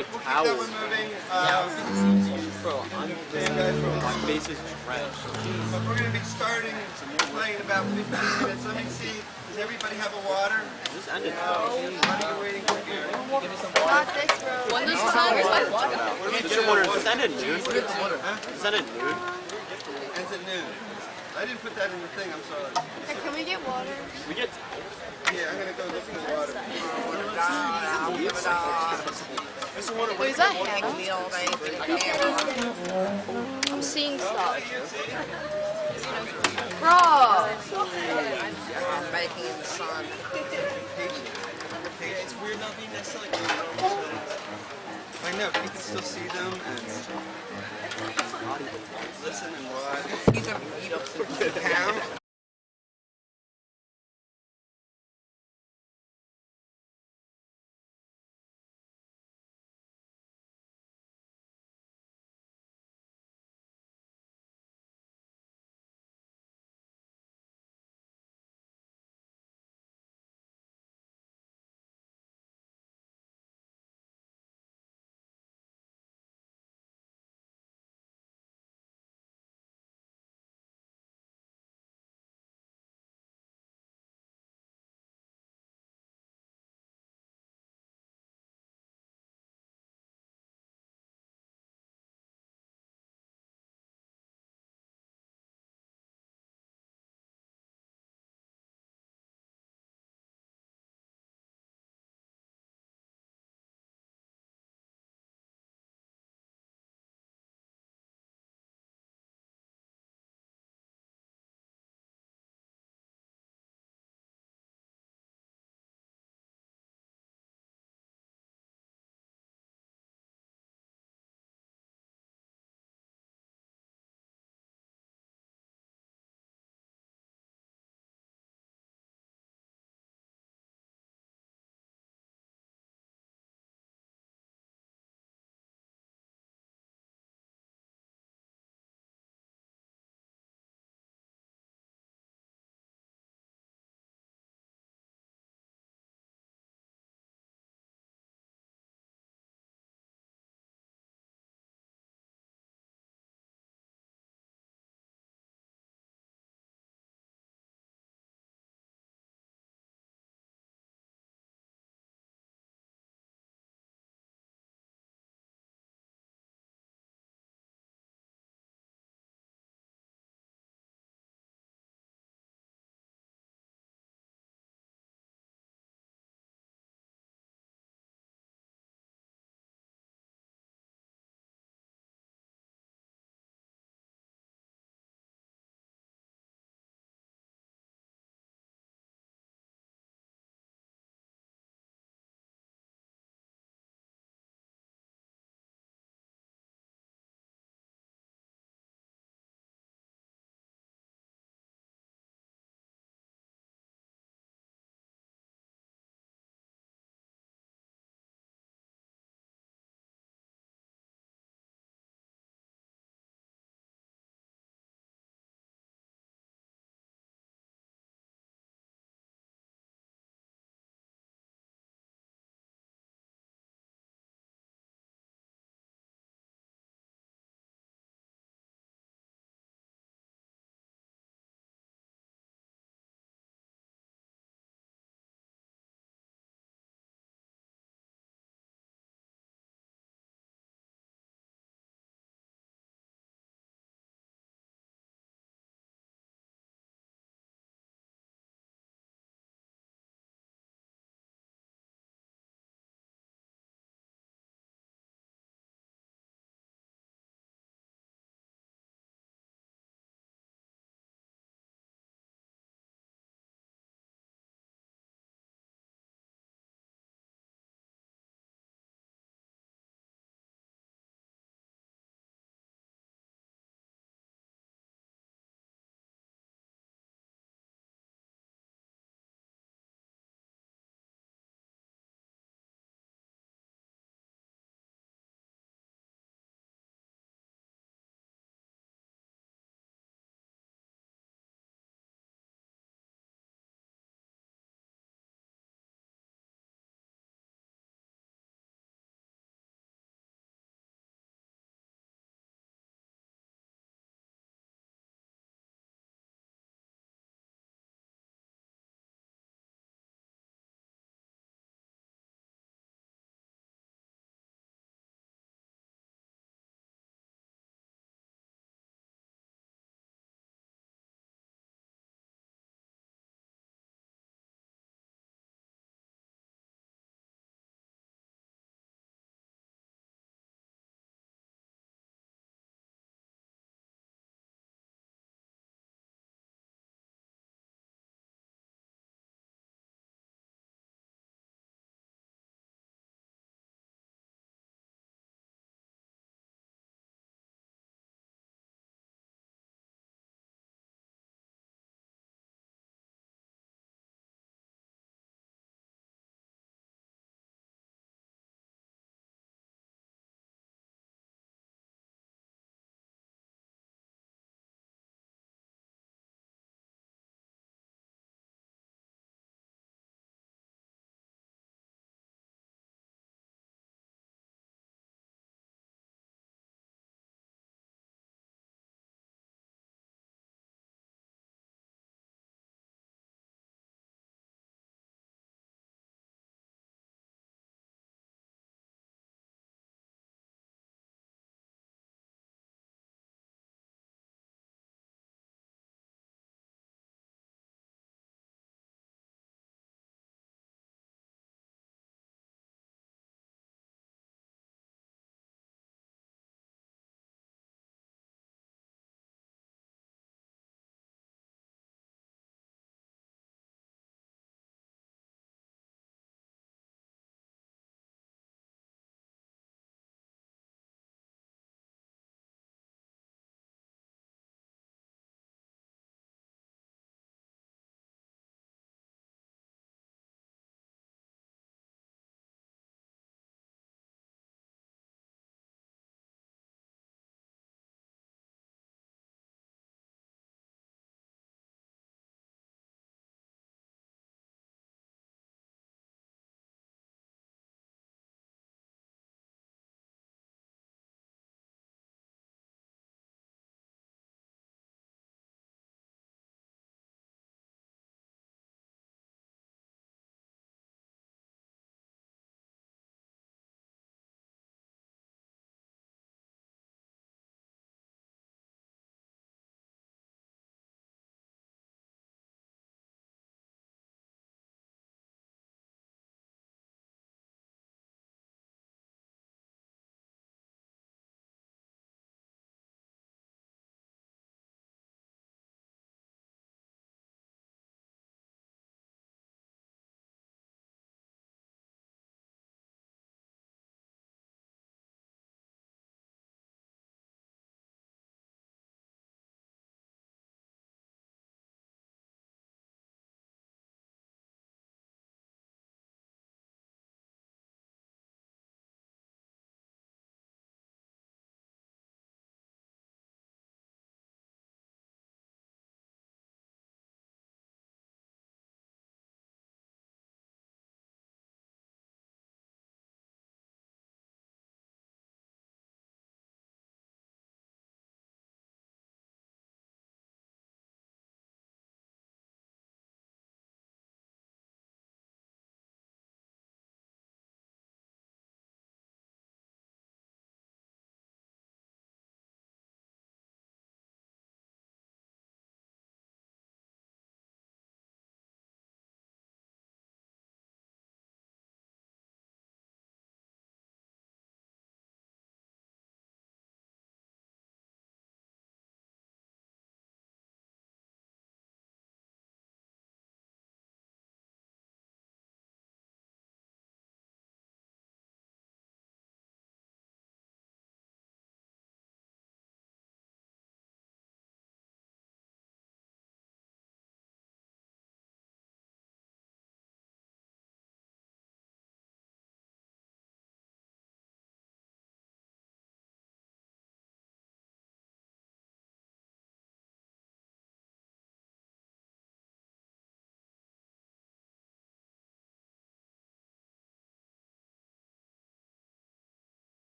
like towels. That one moving. Bro, my face is drenched. But we're going to be starting playing about 15 minutes. Let me see. Does everybody have a water? This ended though. What are you waiting for here? Not this road. When does the sun water? This your water. Does this end at noon? Does this end at noon? Ends at noon. I didn't put that in the thing, I'm sorry. Hey, can we get water? We get Yeah, I'm going to go look for the water. Wait, is that Hannah? I'm seeing stuff. Bro! Baking in the sun. It's weird not being necessarily I know, but you can still see them and listen and watch. He's gonna eat up the Count.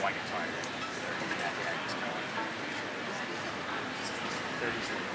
I get tired. 30 seconds.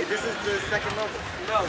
This is the second level. No,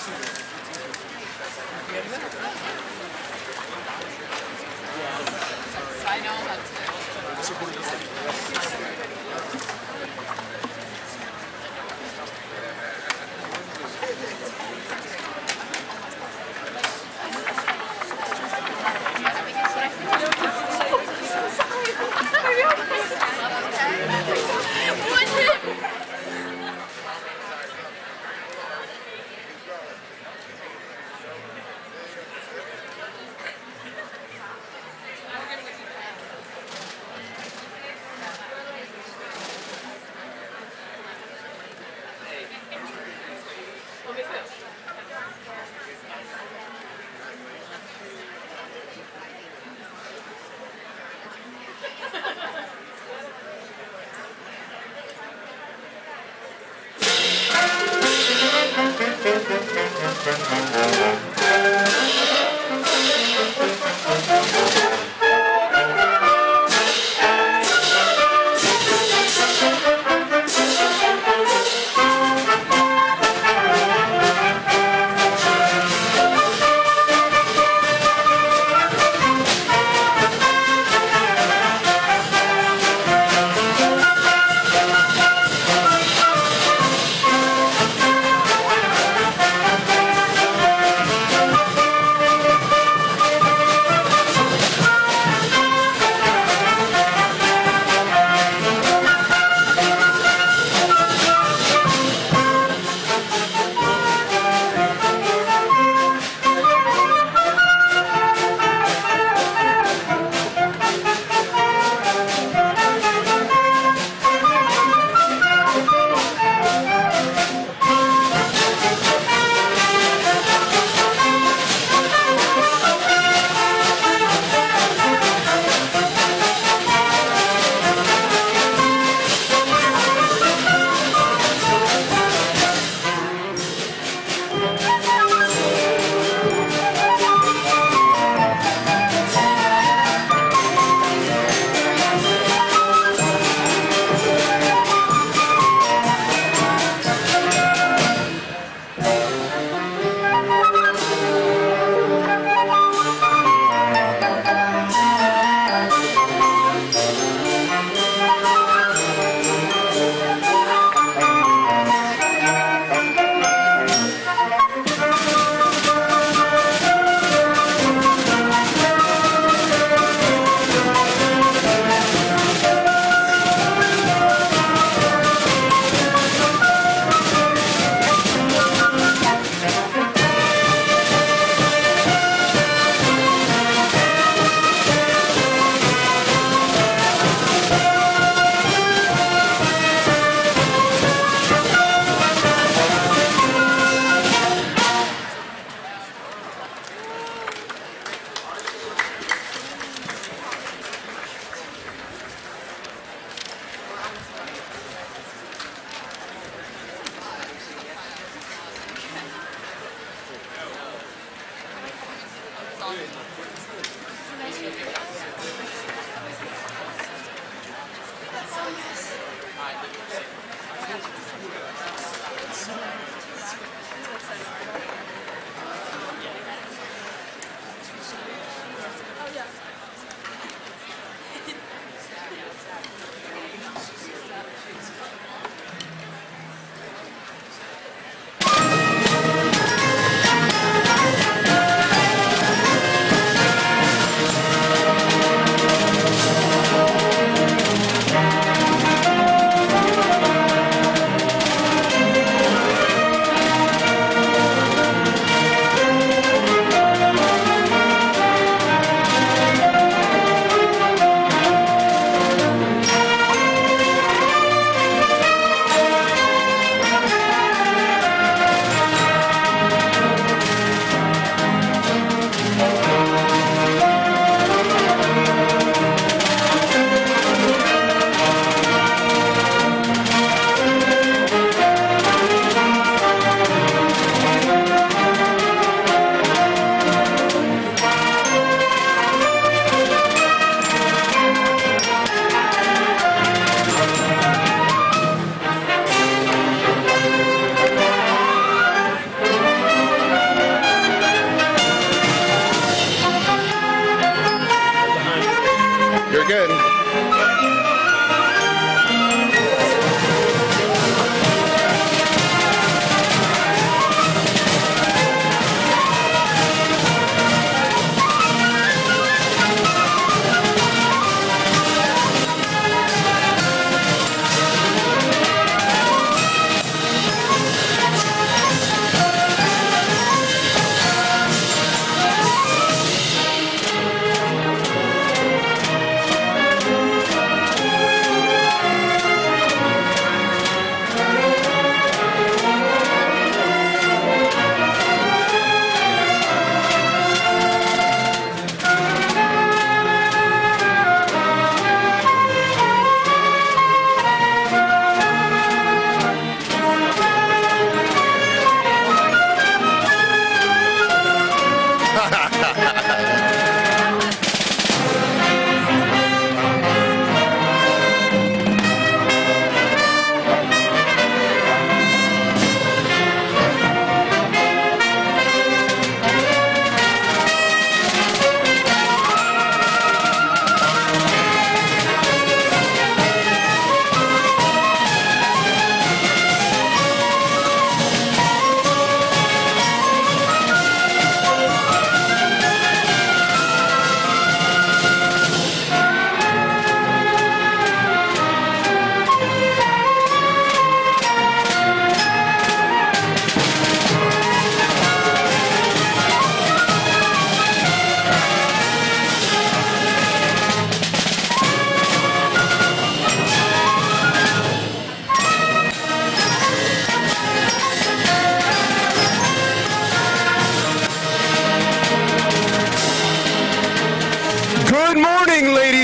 I know that too.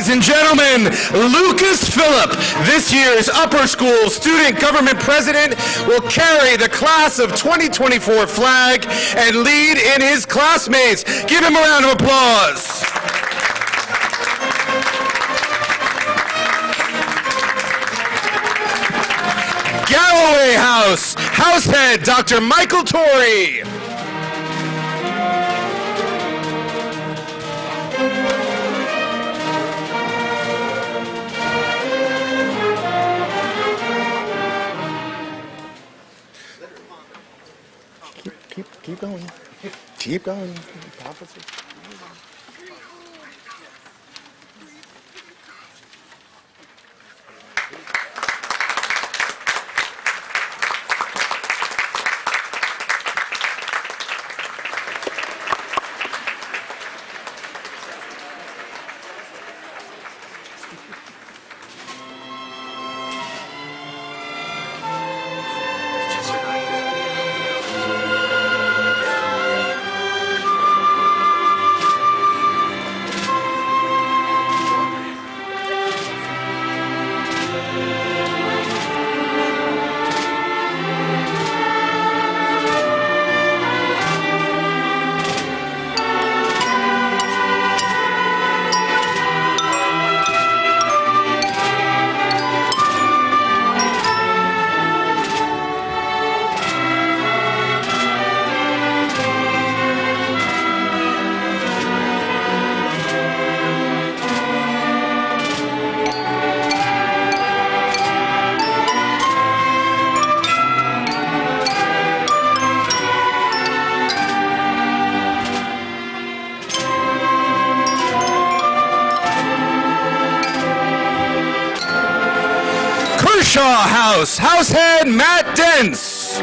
Ladies and gentlemen, Lucas Phillip, this year's upper school student government president, will carry the class of 2024 flag and lead in his classmates. Give him a round of applause. Galloway House, Househead Dr. Michael Torrey. Keep going. Keep going. Officer. Kershaw House, Househead Matt Dents.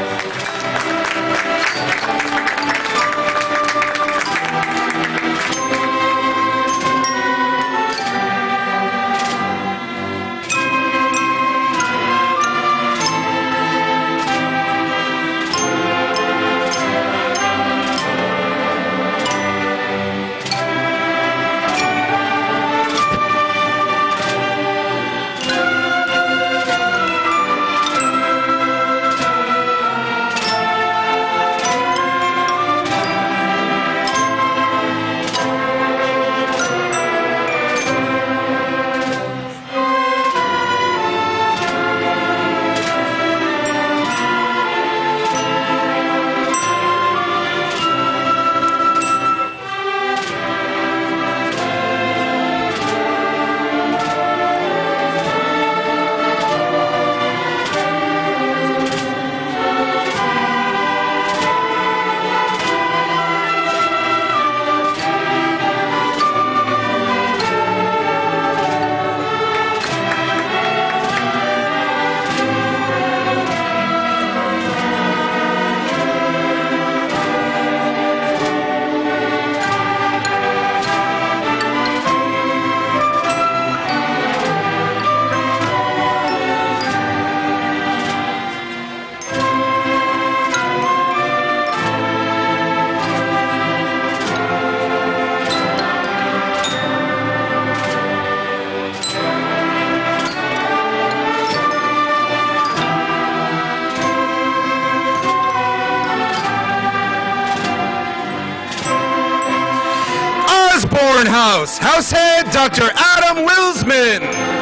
Osborne House, Househead Dr. Adam Wilsman.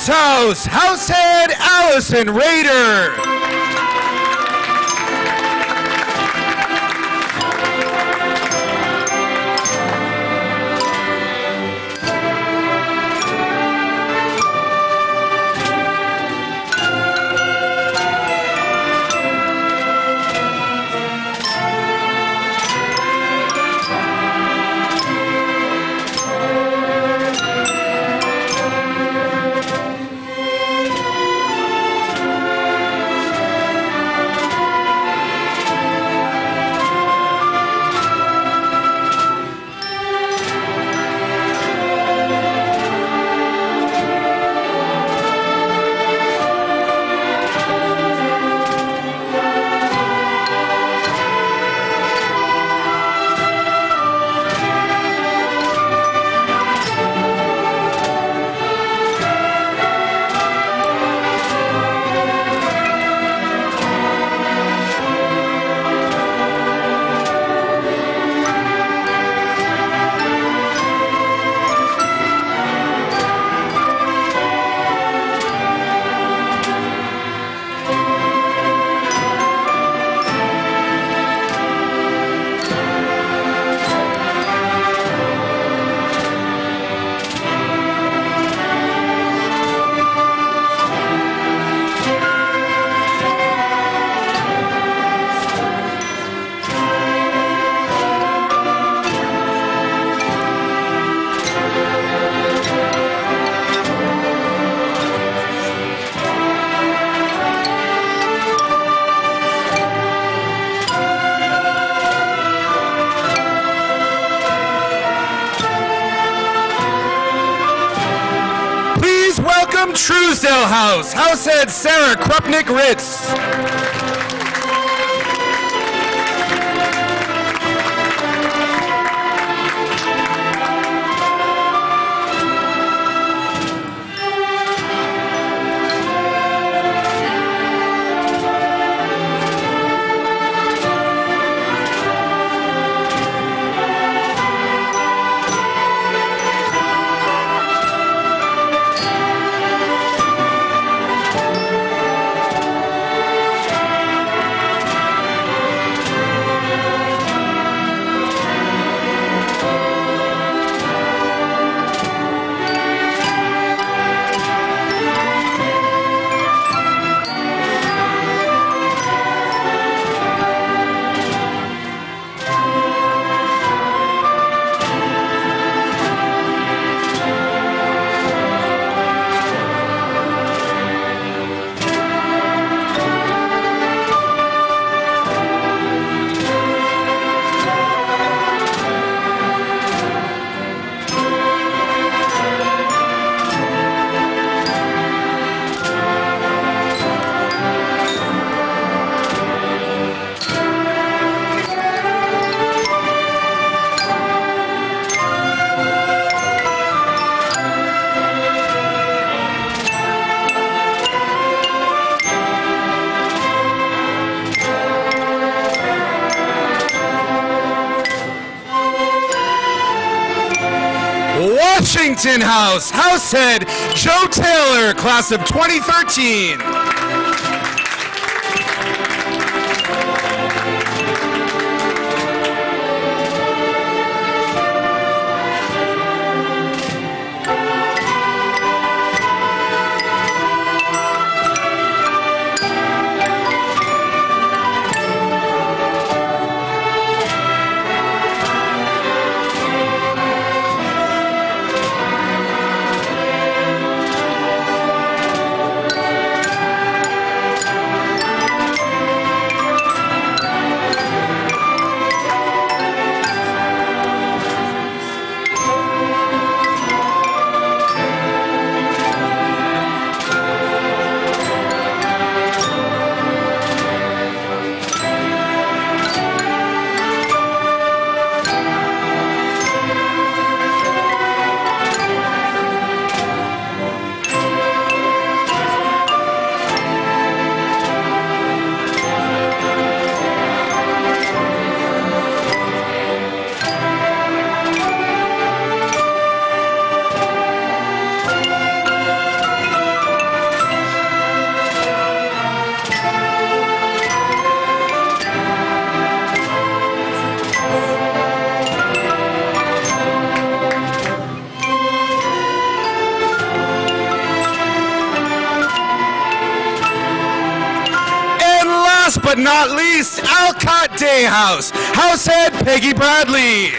Students House, Househead Allison Rader. Truesdale House, Househead Sarah Krupnik-Ritz. Washington House, Househead Joe Taylor, class of 2013. but not least, Alcott-Day House, Househead Peggy Bradley.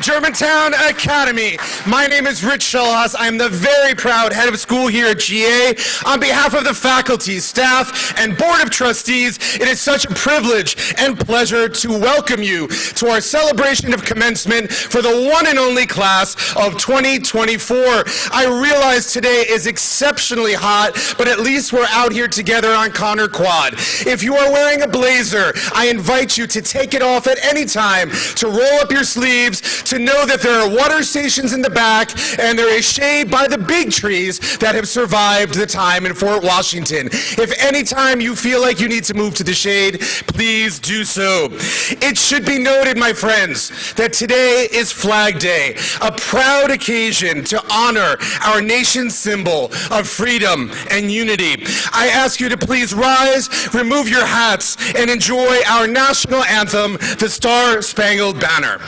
Germantown Academy. My name is Rich Schellhaus. I'm the very proud head of school here at GA. On behalf of the faculty, staff, and board of trustees, it is such a privilege and pleasure to welcome you to our celebration of commencement for the one and only class of 2024. I realize today is exceptionally hot, but at least we're out here together on Connor Quad. If you are wearing a blazer, I invite you to take it off at any time, to roll up your sleeves, to know that there are water stations in the back and there is shade by the big trees that have survived the time in Fort Washington. If any time you feel like you need to move to the shade, please do so. It should be noted, my friends, that today is Flag Day, a proud occasion to honor our nation's symbol of freedom and unity. I ask you to please rise, remove your hats, and enjoy our national anthem, the Star-Spangled Banner.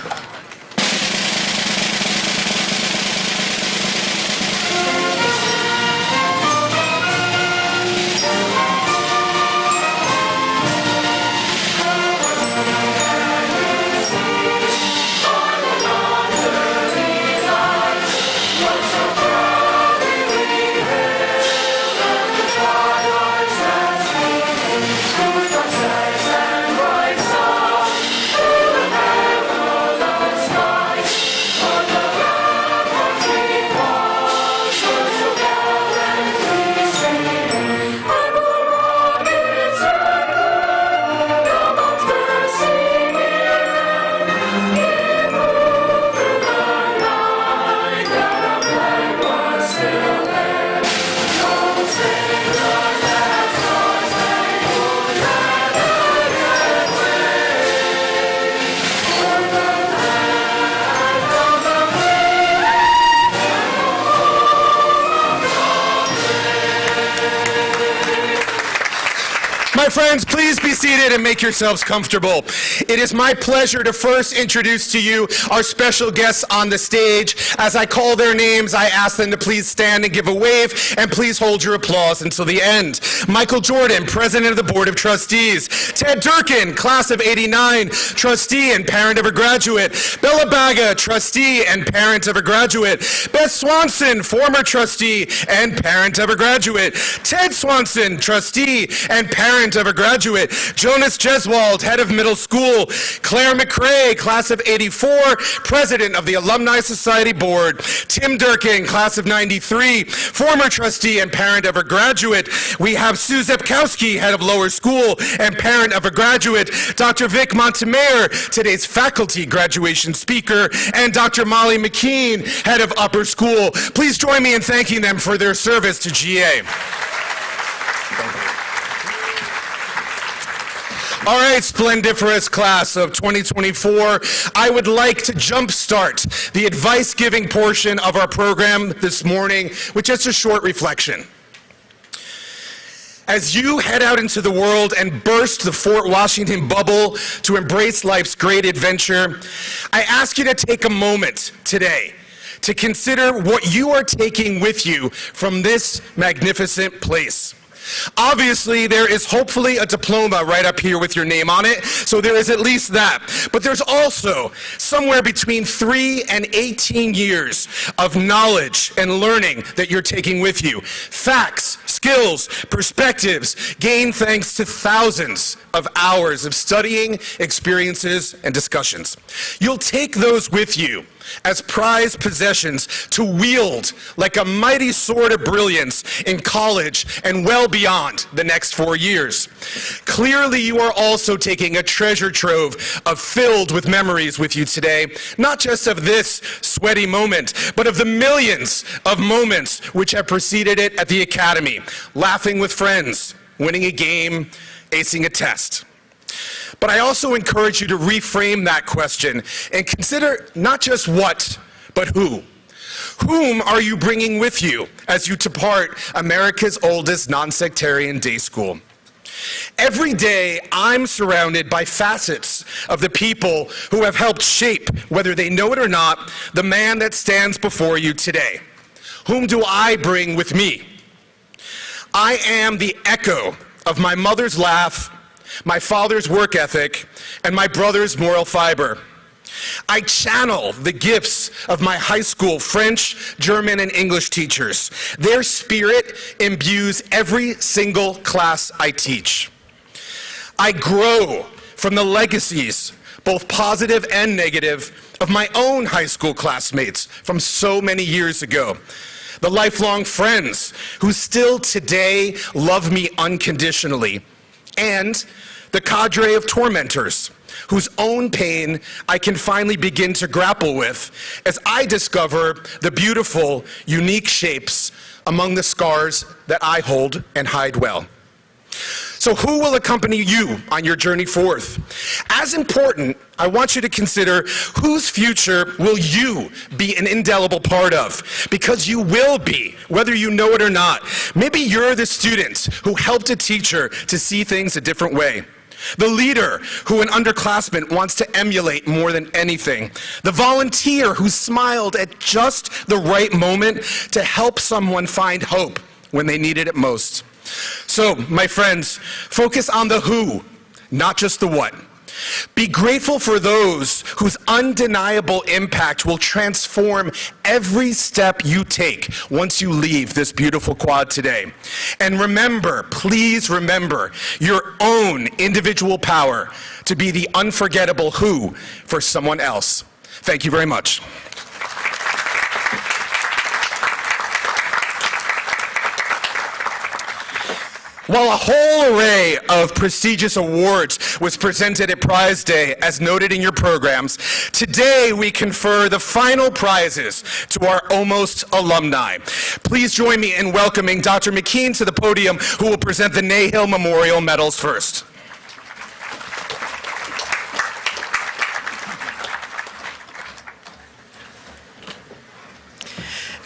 My friends, please be seated and make yourselves comfortable. It is my pleasure to first introduce to you our special guests on the stage. As I call their names, I ask them to please stand and give a wave, and please hold your applause until the end. Michael Jordan, President of the Board of Trustees. Ted Durkin, Class of '89, Trustee and parent of a graduate. Bella Baga, Trustee and parent of a graduate. Beth Swanson, former Trustee and parent of a graduate. Ted Swanson, Trustee and parent parent of a graduate, Jonas Jeswald, head of middle school, Claire McRae, class of '84, president of the Alumni Society Board, Tim Durkin, class of '93, former trustee and parent of a graduate. We have Sue Zepkowski, head of lower school and parent of a graduate, Dr. Vic Montemayor, today's faculty graduation speaker, and Dr. Molly McKean, head of upper school. Please join me in thanking them for their service to GA. All right, splendiferous class of 2024, I would like to jumpstart the advice-giving portion of our program this morning with just a short reflection. As you head out into the world and burst the Fort Washington bubble to embrace life's great adventure, I ask you to take a moment today to consider what you are taking with you from this magnificent place. Obviously, there is hopefully a diploma right up here with your name on it, so there is at least that. But there's also somewhere between 3 and 18 years of knowledge and learning that you're taking with you. Facts, skills, perspectives gained thanks to thousands of hours of studying, experiences, and discussions. You'll take those with you as prized possessions to wield like a mighty sword of brilliance in college and well beyond the next 4 years. Clearly, you are also taking a treasure trove filled with memories with you today, not just of this sweaty moment, but of the millions of moments which have preceded it at the academy, laughing with friends, winning a game, acing a test. But I also encourage you to reframe that question and consider not just what, but who. Whom are you bringing with you as you depart America's oldest non-sectarian day school? Every day, I'm surrounded by facets of the people who have helped shape, whether they know it or not, the man that stands before you today. Whom do I bring with me? I am the echo of my mother's laugh, my father's work ethic, and my brother's moral fiber. I channel the gifts of my high school French, German, and English teachers. Their spirit imbues every single class I teach. I grow from the legacies, both positive and negative, of my own high school classmates from so many years ago. The lifelong friends who still today love me unconditionally, and the cadre of tormentors whose own pain I can finally begin to grapple with as I discover the beautiful, unique shapes among the scars that I hold and hide well. So who will accompany you on your journey forth? As important, I want you to consider whose future will you be an indelible part of? Because you will be, whether you know it or not. Maybe you're the student who helped a teacher to see things a different way. The leader who an underclassman wants to emulate more than anything. The volunteer who smiled at just the right moment to help someone find hope when they needed it most. So, my friends, focus on the who, not just the what. Be grateful for those whose undeniable impact will transform every step you take once you leave this beautiful quad today. And remember, please remember, your own individual power to be the unforgettable who for someone else. Thank you very much. While a whole array of prestigious awards was presented at Prize Day, as noted in your programs, today we confer the final prizes to our almost alumni. Please join me in welcoming Dr. McKean to the podium, who will present the Nahill Memorial Medals first.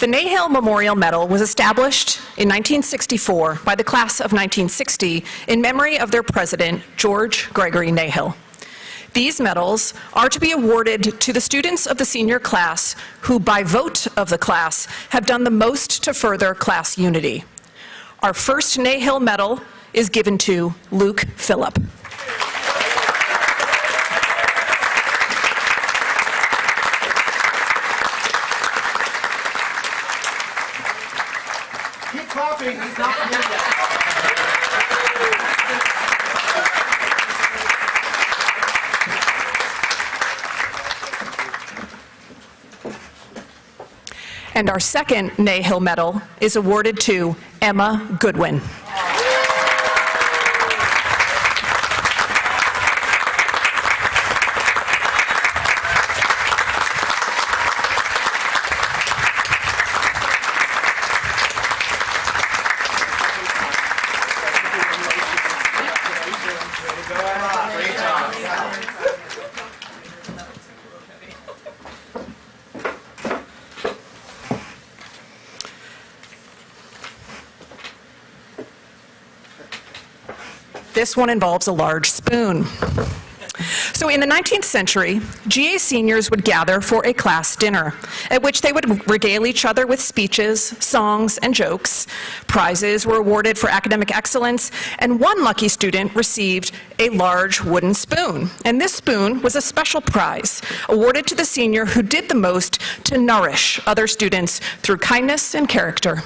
The Nahill Memorial Medal was established in 1964 by the class of 1960 in memory of their president, George Gregory Nahill. These medals are to be awarded to the students of the senior class who, by vote of the class, have done the most to further class unity. Our first Nahill Medal is given to Luke Phillip. He's not here yet. And our second Nahill Medal is awarded to Emma Goodwin. This one involves a large spoon. So in the 19th century, GA seniors would gather for a class dinner, at which they would regale each other with speeches, songs, and jokes. Prizes were awarded for academic excellence, and one lucky student received a large wooden spoon. And this spoon was a special prize awarded to the senior who did the most to nourish other students through kindness and character.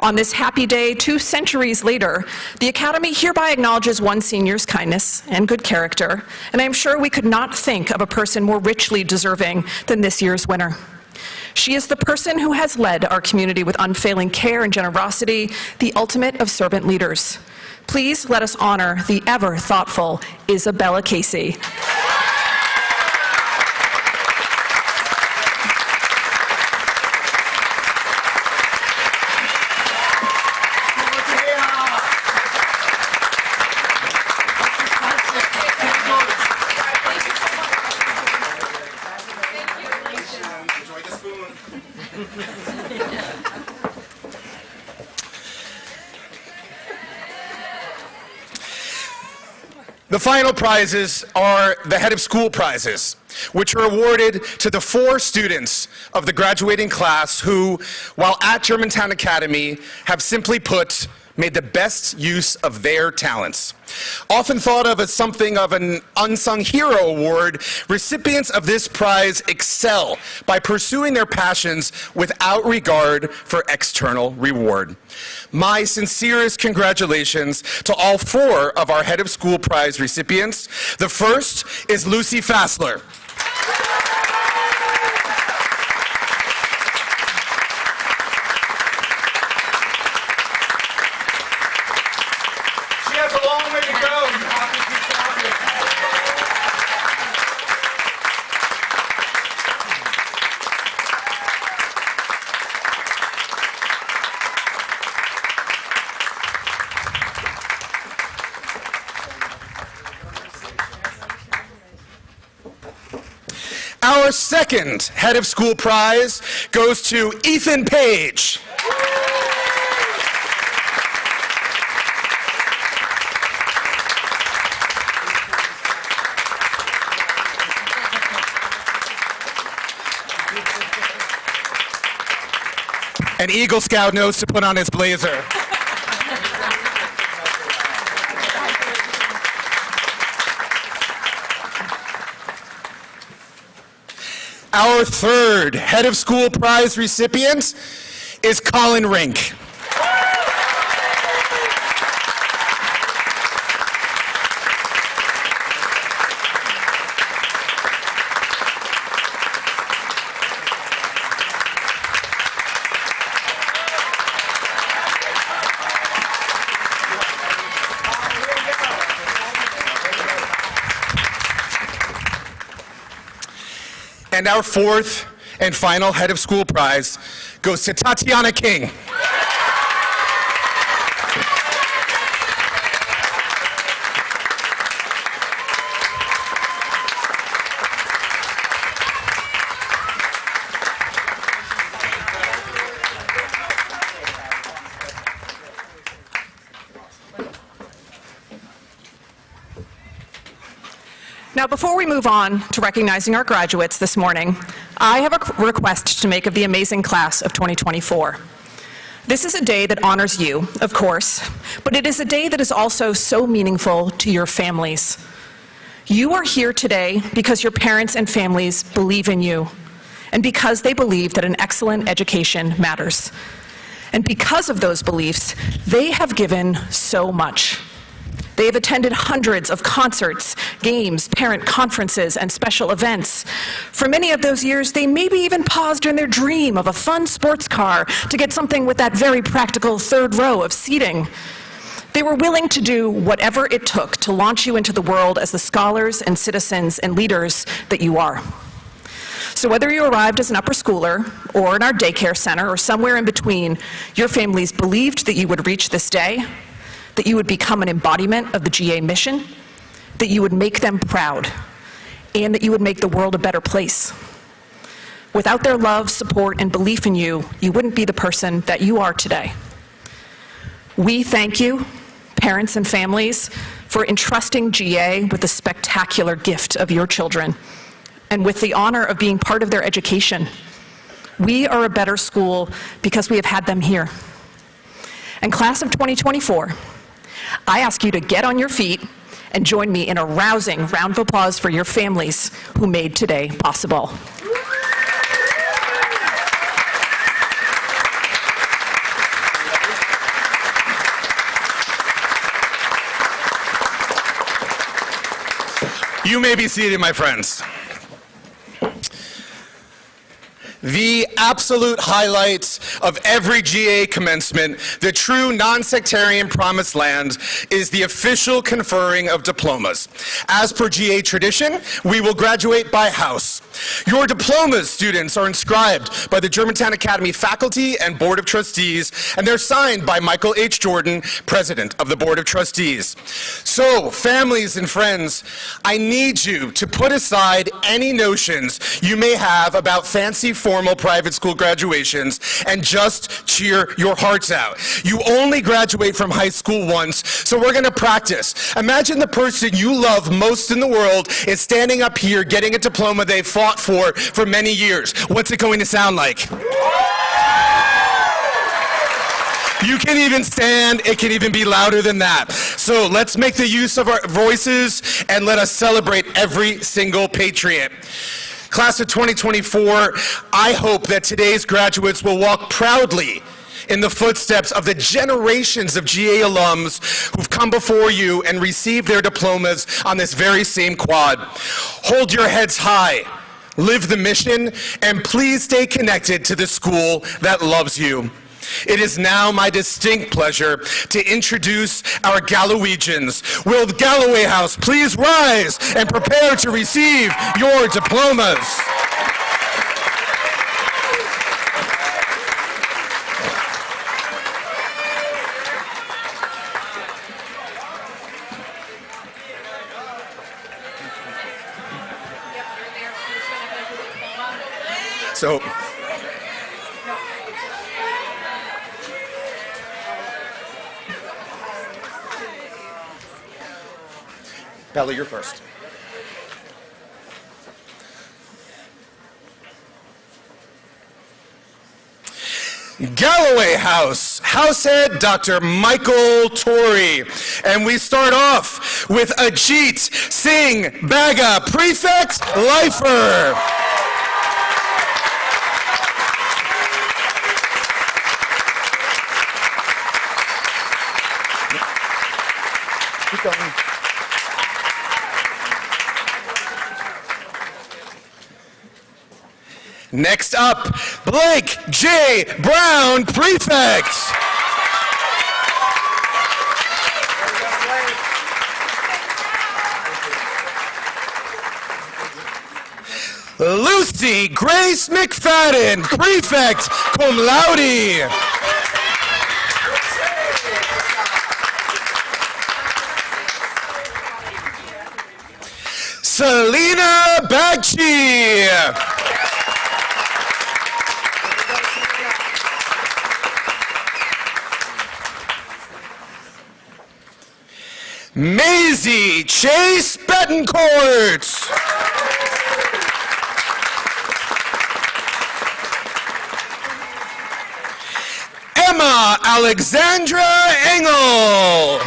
On this happy day, 2 centuries later, the Academy hereby acknowledges one senior's kindness and good character, and I'm sure we could not think of a person more richly deserving than this year's winner. She is the person who has led our community with unfailing care and generosity, the ultimate of servant leaders. Please let us honor the ever thoughtful Isabella Casey. The final prizes are the head of school prizes, which are awarded to the 4 students of the graduating class who, while at Germantown Academy, have simply put, made the best use of their talents. Often thought of as something of an unsung hero award, recipients of this prize excel by pursuing their passions without regard for external reward. My sincerest congratulations to all 4 of our Head of School Prize recipients. The first is Lucy Fassler. She has a long way to go. You have to keep talking. Our second Head of School Prize goes to Ethan Page. An Eagle Scout knows to put on his blazer. Our third Head of School Prize recipient is Colin Rink. And our fourth and final Head of School Prize goes to Tatiana King. Now, before we move on to recognizing our graduates this morning, I have a request to make of the amazing class of 2024. This is a day that honors you, of course, but it is a day that is also so meaningful to your families. You are here today because your parents and families believe in you, and because they believe that an excellent education matters. And because of those beliefs, they have given so much. They have attended hundreds of concerts, games, parent conferences, and special events. For many of those years, they maybe even paused in their dream of a fun sports car to get something with that very practical third row of seating. They were willing to do whatever it took to launch you into the world as the scholars and citizens and leaders that you are. So whether you arrived as an upper schooler or in our daycare center or somewhere in between, your families believed that you would reach this day, that you would become an embodiment of the GA mission, that you would make them proud, and that you would make the world a better place. Without their love, support, and belief in you, you wouldn't be the person that you are today. We thank you, parents and families, for entrusting GA with the spectacular gift of your children and with the honor of being part of their education. We are a better school because we have had them here. And class of 2024, I ask you to get on your feet and join me in a rousing round of applause for your families who made today possible. You may be seated, my friends. The absolute highlight of every GA commencement, the true non-sectarian promised land, is the official conferring of diplomas. As per GA tradition, we will graduate by house. Your diplomas, students, are inscribed by the Germantown Academy faculty and Board of Trustees, and they're signed by Michael H. Jordan, President of the Board of Trustees. So, families and friends, I need you to put aside any notions you may have about fancy formal private school graduations and just cheer your hearts out. You only graduate from high school once, so we're going to practice. Imagine the person you love most in the world is standing up here getting a diploma they fought for many years. What's it going to sound like? You can even stand, it can even be louder than that. So let's make the use of our voices and let us celebrate every single patriot. Class of 2024, I hope that today's graduates will walk proudly in the footsteps of the generations of GA alums who've come before you and received their diplomas on this very same quad. Hold your heads high, live the mission, and please stay connected to the school that loves you. It is now my distinct pleasure to introduce our Gallowegians. Will the Galloway House please rise and prepare to receive your diplomas? So, Bella, you're first. Galloway House, Househead Dr. Michael Torrey. And we start off with Ajit Singh Baga, Prefect Lifer. Keep going. Next up, Blake J. Brown, Prefect. Lucy Grace McFadden, Prefect, Cum Laude. Selena Bagchi. Maisie Chase Betancourt. Emma Alexandra Engel.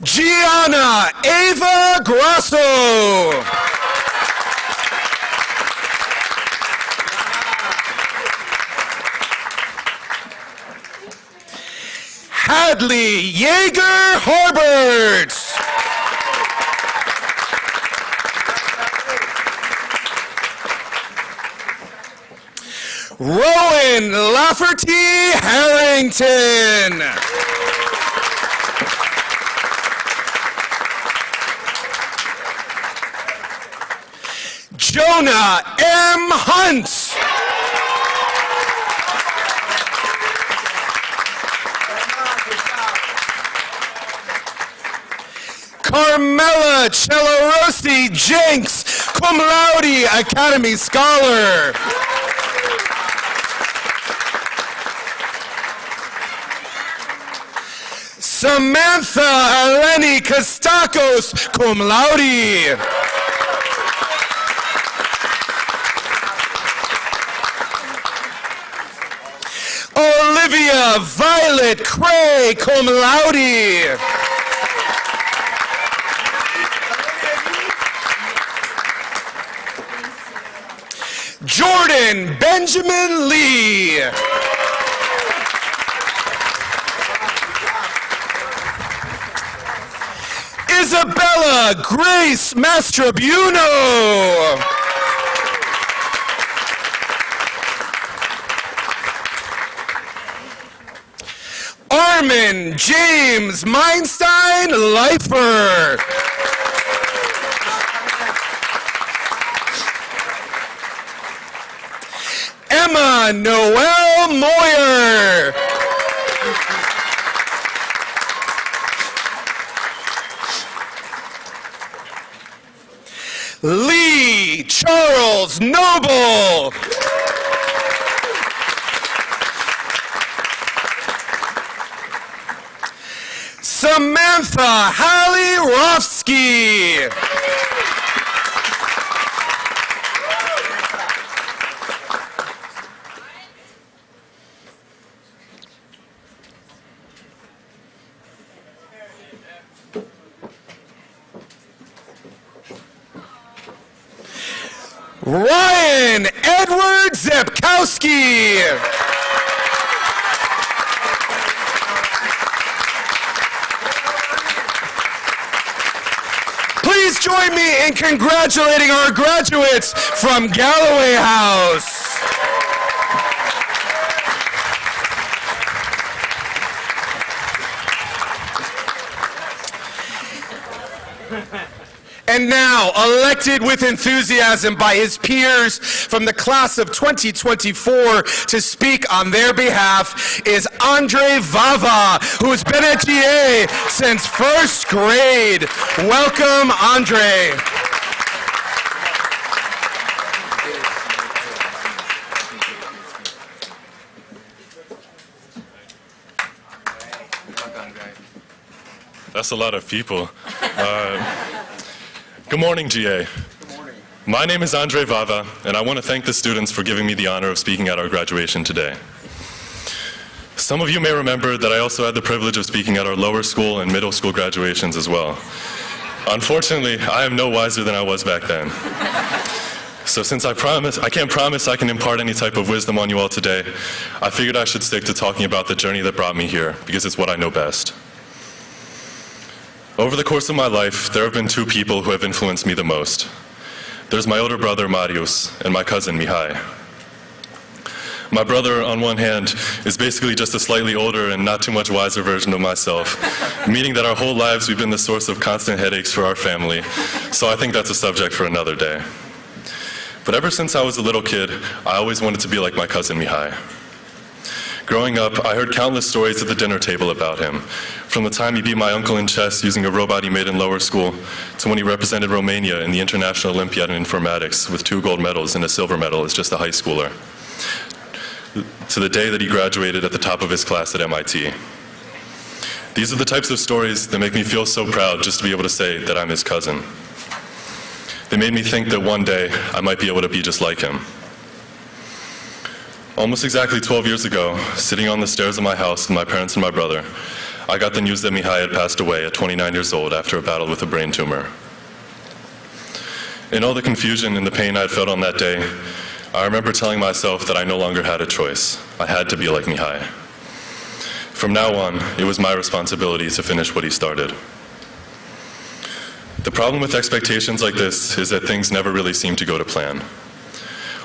Gianna Ava Grasso. Bradley Yeager Harbert. Rowan Lafferty Harrington. Jonah M. Hunt. Carmela Cellarossi Jenks, cum laude Academy Scholar. Samantha Eleni Kostakos, cum laude. Olivia Violet Cray, cum laude. Jordan Benjamin Lee. Isabella Grace Mastrobuno. Armin James Meinstein Leifer. Emma Noel Moyer. Lee Charles Noble. Samantha Halirofsky. Ryan Edward Zepkowski. Please join me in congratulating our graduates from Galloway House. And now, elected with enthusiasm by his peers from the class of 2024 to speak on their behalf is Andre Vava, who has been at GA since first grade. Welcome, Andre. That's a lot of people. Good morning, GA. Good morning. My name is Andre Vava, and I want to thank the students for giving me the honor of speaking at our graduation today. Some of you may remember that I also had the privilege of speaking at our lower school and middle school graduations as well. Unfortunately, I am no wiser than I was back then. So since I can't promise I can impart any type of wisdom on you all today, I figured I should stick to talking about the journey that brought me here, because it's what I know best. Over the course of my life, there have been two people who have influenced me the most. There's my older brother, Marius, and my cousin, Mihai. My brother, on one hand, is basically just a slightly older and not too much wiser version of myself, meaning that our whole lives we've been the source of constant headaches for our family, so I think that's a subject for another day. But ever since I was a little kid, I always wanted to be like my cousin, Mihai. Growing up, I heard countless stories at the dinner table about him, from the time he beat my uncle in chess using a robot he made in lower school, to when he represented Romania in the International Olympiad in Informatics with 2 gold medals and a silver medal as just a high schooler, to the day that he graduated at the top of his class at MIT. These are the types of stories that make me feel so proud just to be able to say that I'm his cousin. They made me think that one day I might be able to be just like him. Almost exactly 12 years ago, sitting on the stairs of my house with my parents and my brother, I got the news that Mihai had passed away at 29 years old after a battle with a brain tumor. In all the confusion and the pain I had felt on that day, I remember telling myself that I no longer had a choice. I had to be like Mihai. From now on, it was my responsibility to finish what he started. The problem with expectations like this is that things never really seem to go to plan.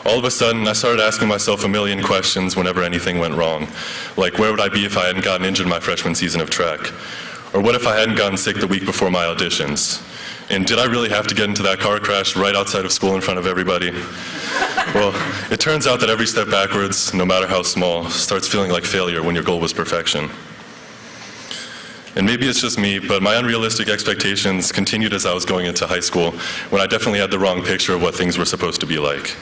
All of a sudden, I started asking myself a million questions whenever anything went wrong, like where would I be if I hadn't gotten injured my freshman season of track? Or what if I hadn't gotten sick the week before my auditions? And did I really have to get into that car crash right outside of school in front of everybody? Well, it turns out that every step backwards, no matter how small, starts feeling like failure when your goal was perfection. And maybe it's just me, but my unrealistic expectations continued as I was going into high school, when I definitely had the wrong picture of what things were supposed to be like.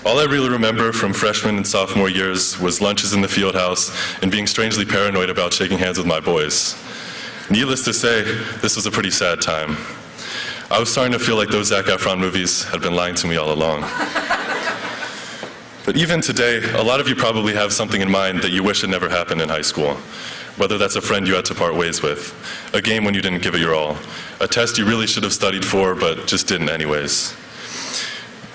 All I really remember from freshman and sophomore years was lunches in the field house and being strangely paranoid about shaking hands with my boys. Needless to say, this was a pretty sad time. I was starting to feel like those Zac Efron movies had been lying to me all along. But even today, a lot of you probably have something in mind that you wish had never happened in high school. Whether that's a friend you had to part ways with, a game when you didn't give it your all, a test you really should have studied for but just didn't anyways.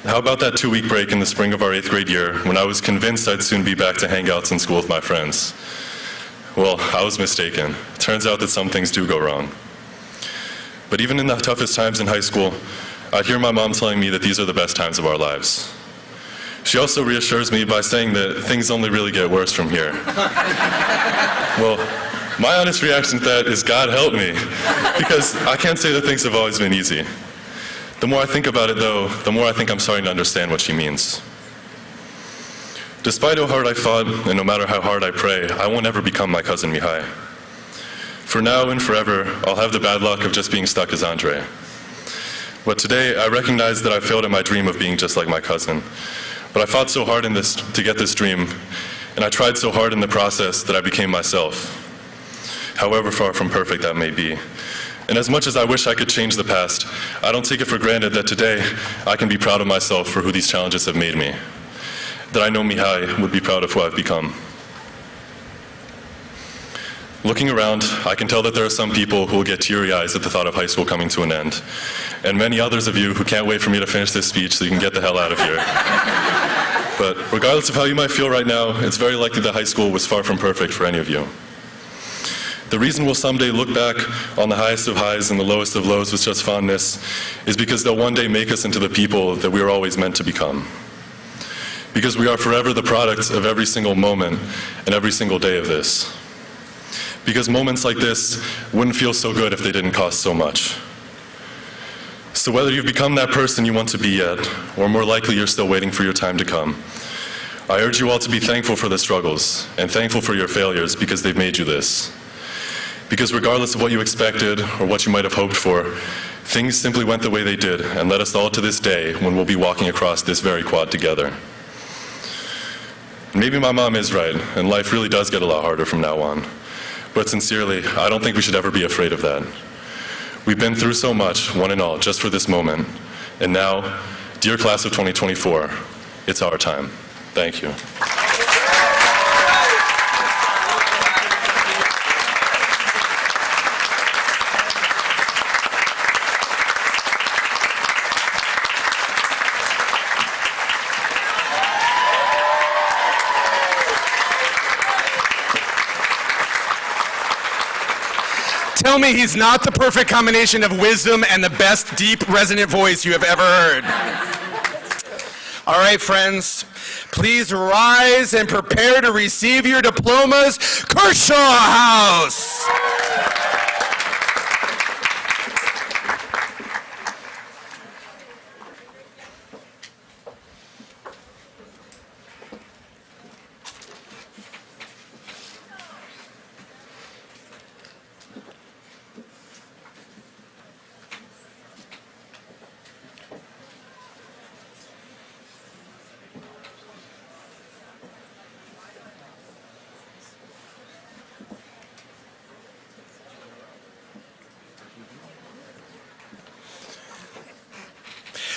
How about that 2-week break in the spring of our 8th grade year when I was convinced I'd soon be back to hangouts in school with my friends? Well, I was mistaken. Turns out that some things do go wrong. But even in the toughest times in high school, I'd hear my mom telling me that these are the best times of our lives. She also reassures me by saying that things only really get worse from here. Well, my honest reaction to that is God help me, because I can't say that things have always been easy. The more I think about it, though, the more I think I'm starting to understand what she means. Despite how hard I fought, and no matter how hard I pray, I won't ever become my cousin Mihai. For now and forever, I'll have the bad luck of just being stuck as Andre. But today, I recognize that I failed at my dream of being just like my cousin. But I fought so hard to get this dream, and I tried so hard in the process that I became myself, however far from perfect that may be. And as much as I wish I could change the past, I don't take it for granted that today I can be proud of myself for who these challenges have made me, that I know Mihai would be proud of who I've become. Looking around, I can tell that there are some people who will get teary eyes at the thought of high school coming to an end, and many others of you who can't wait for me to finish this speech so you can get the hell out of here. But regardless of how you might feel right now, it's very likely that high school was far from perfect for any of you. The reason we'll someday look back on the highest of highs and the lowest of lows with just fondness is because they'll one day make us into the people that we were always meant to become. Because we are forever the products of every single moment and every single day of this. Because moments like this wouldn't feel so good if they didn't cost so much. So whether you've become that person you want to be yet, or more likely you're still waiting for your time to come, I urge you all to be thankful for the struggles and thankful for your failures because they've made you this. Because regardless of what you expected or what you might have hoped for, things simply went the way they did and led us all to this day when we'll be walking across this very quad together. Maybe my mom is right, and life really does get a lot harder from now on. But sincerely, I don't think we should ever be afraid of that. We've been through so much, one and all, just for this moment. And now, dear class of 2024, it's our time. Thank you. Tell me he's not the perfect combination of wisdom and the best deep resonant voice you have ever heard. All right, friends, please rise and prepare to receive your diplomas. Kershaw House.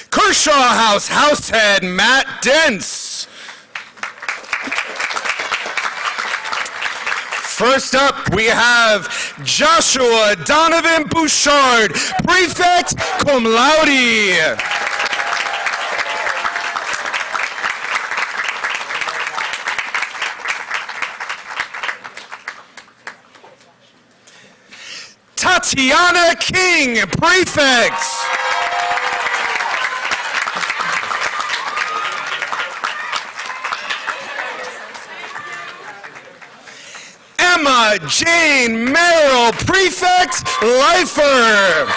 Kershaw House househead Matt Dents. First up, we have Joshua Donovan Bouchard, prefect cum laude. Tiana King, Prefect. Emma Jane Merrill, Prefect, Lifer.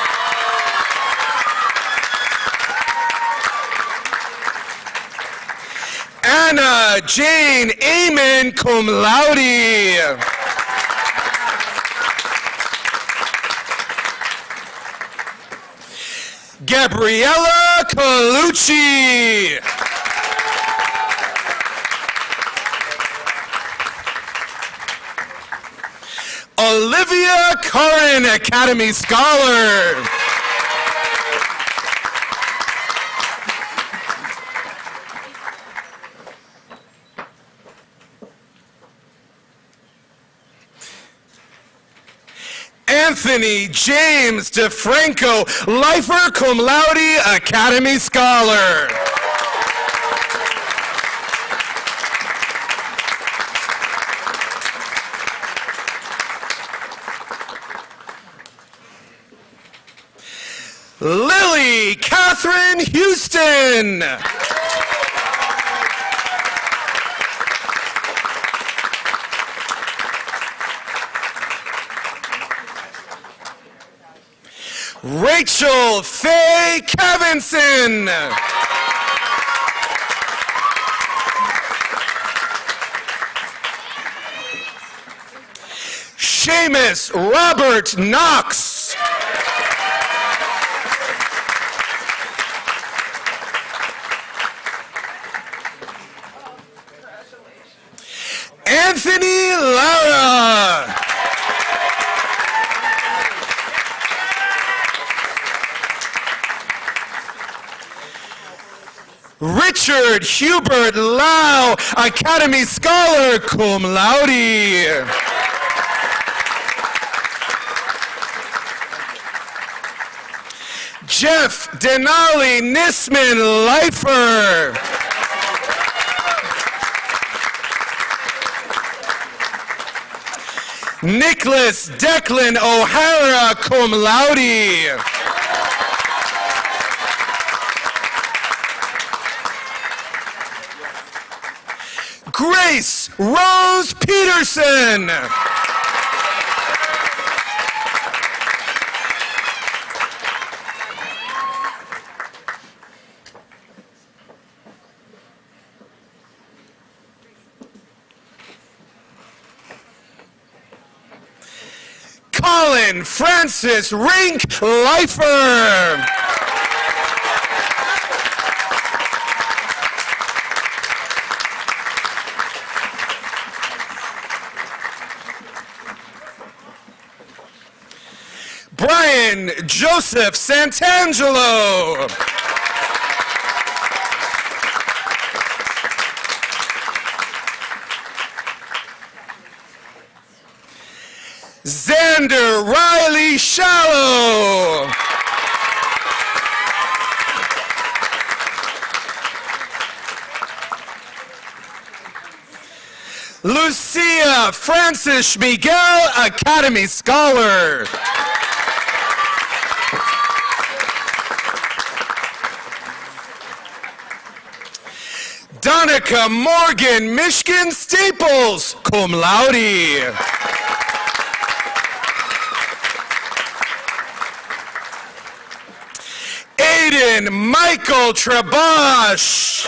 Anna Jane Amen, Cum Laude. Gabriella Colucci. Olivia Curran, Academy Scholar. Anthony James DeFranco, Lifer, Cum Laude, Academy Scholar. Lily Catherine Houston. Rachel Faye Kevinson. Seamus Robert Knox. Anthony Lara. Richard Hubert Lau, Academy Scholar, Cum Laude. Jeff Denali Nisman, Lifer. Nicholas Declan O'Hara, Cum Laude. Grace Rose Peterson. Colin Francis Rink, Lifer. Brian Joseph Santangelo. Xander Riley Shallow. Lucia Francis Miguel, Academy Scholar. Donica Morgan, Michigan Staples, Cum Laude. Aiden Michael Trabosh.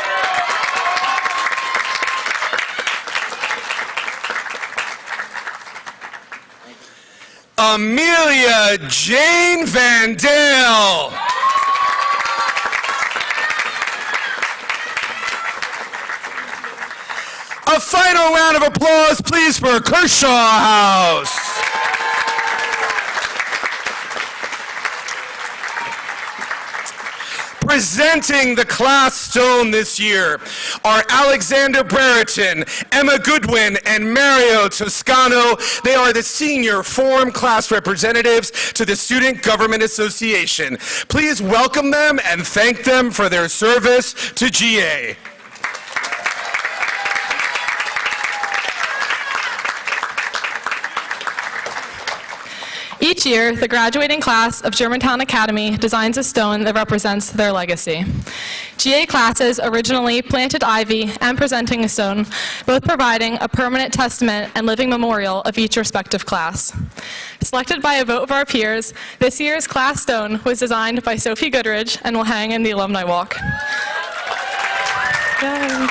Amelia Jane Van Dale. A final round of applause, please, for Kershaw House. Presenting the class stone this year are Alexander Brereton, Emma Goodwin, and Mario Toscano. They are the senior form class representatives to the Student Government Association. Please welcome them and thank them for their service to GA. Each year, the graduating class of Germantown Academy designs a stone that represents their legacy. GA classes originally planted ivy and presenting a stone, both providing a permanent testament and living memorial of each respective class. Selected by a vote of our peers, this year's class stone was designed by Sophie Goodridge and will hang in the Alumni Walk. Yay.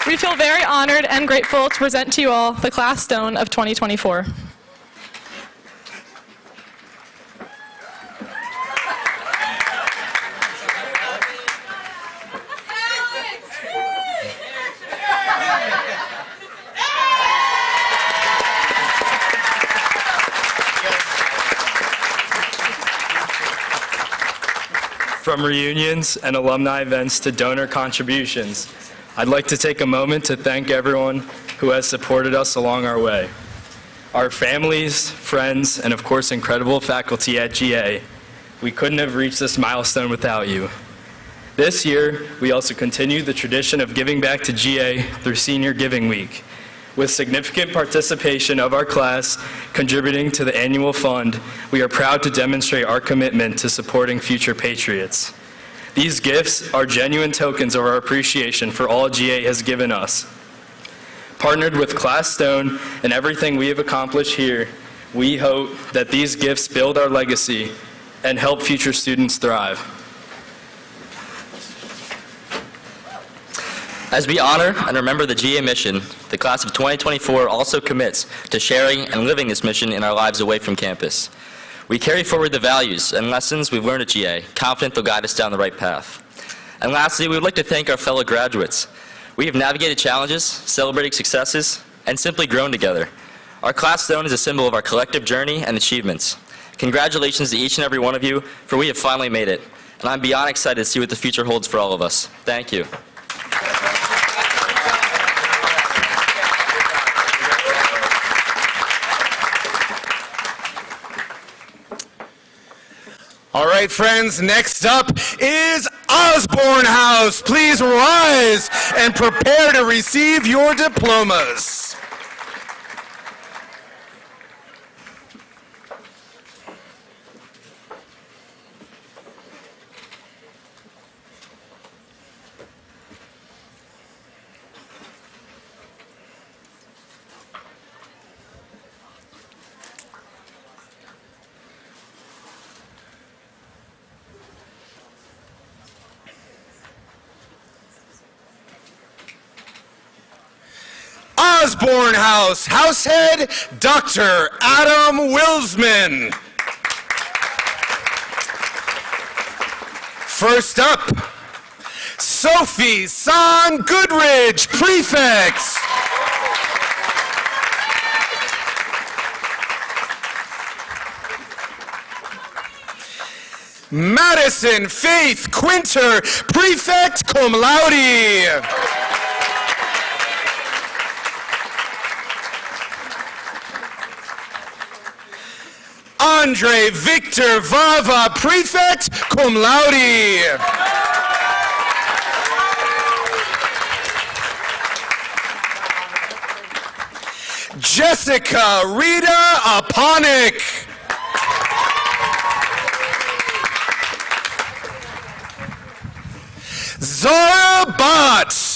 We feel very honored and grateful to present to you all the class stone of 2024. From reunions and alumni events to donor contributions, I'd like to take a moment to thank everyone who has supported us along our way. Our families, friends, and of course incredible faculty at GA. We couldn't have reached this milestone without you. This year, we also continue the tradition of giving back to GA through Senior Giving Week. With significant participation of our class contributing to the annual fund, we are proud to demonstrate our commitment to supporting future patriots. These gifts are genuine tokens of our appreciation for all GA has given us. Partnered with Class Stone and everything we have accomplished here, we hope that these gifts build our legacy and help future students thrive. As we honor and remember the GA mission, the class of 2024 also commits to sharing and living this mission in our lives away from campus. We carry forward the values and lessons we've learned at GA, confident they'll guide us down the right path. And lastly, we would like to thank our fellow graduates. We have navigated challenges, celebrated successes, and simply grown together. Our class stone is a symbol of our collective journey and achievements. Congratulations to each and every one of you, for we have finally made it. And I'm beyond excited to see what the future holds for all of us. Thank you. All right, friends, next up is Osborne House. Please rise and prepare to receive your diplomas. Osborne House, Househead Dr. Adam Wilsman. First up, Sophie San Goodridge, Prefect. Madison Faith Quinter, Prefect Cum Laude. Andre Victor Vava, Prefect Cum Laude. Jessica Rita Aponic. Zara Bott.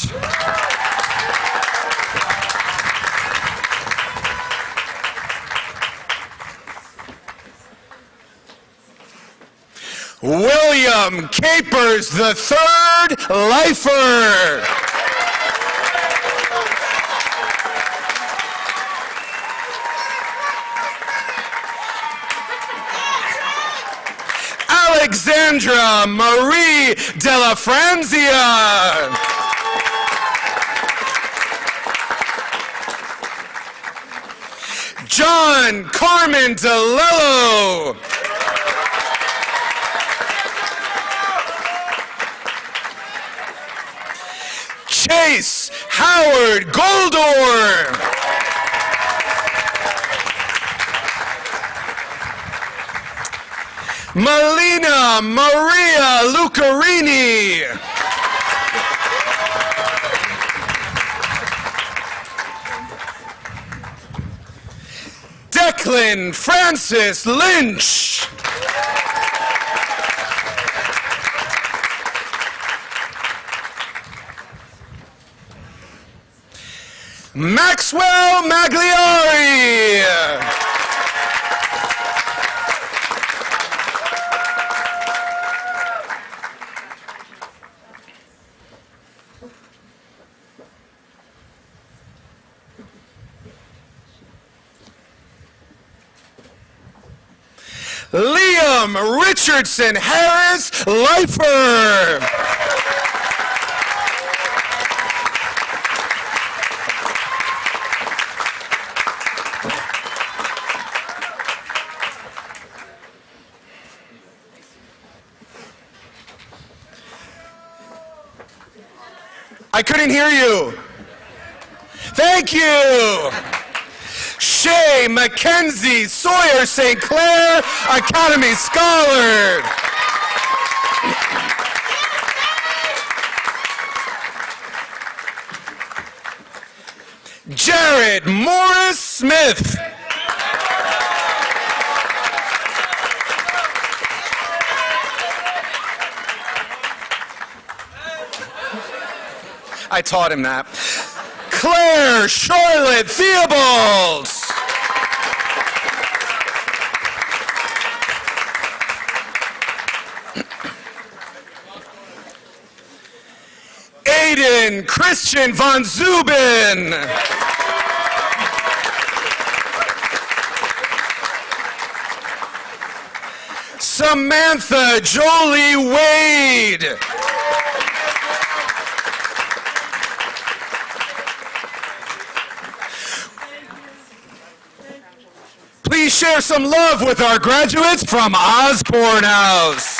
William Capers III, Lifer. Alexandra Marie Della Franzia. John Carmen DeLello. Chase Howard Goldor. Melina Maria Lucarini. Franklin Francis Lynch. Maxwell Magliari. Liam Richardson Harris Leifer. I couldn't hear you. Thank you. Shay Mackenzie Sawyer St. Clair Academy Scholar. Jared Morris Smith. I taught him that. Claire Charlotte Theobalds. Aiden Christian von Zubin. Samantha Jolie Wade. Please share some love with our graduates from Osborne House.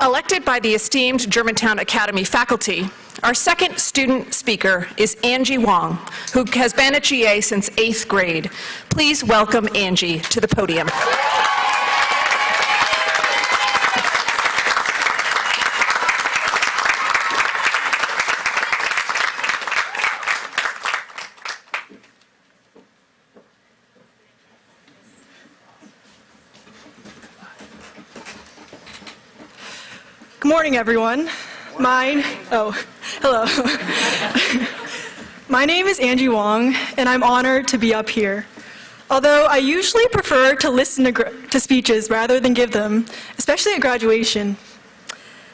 Elected by the esteemed Germantown Academy faculty, our second student speaker is Angie Wong, who has been at GA since 8th grade. Please welcome Angie to the podium. Good morning, everyone. Hello. My name is Angie Wong, and I'm honored to be up here. Although I usually prefer to listen to speeches rather than give them, especially at graduation.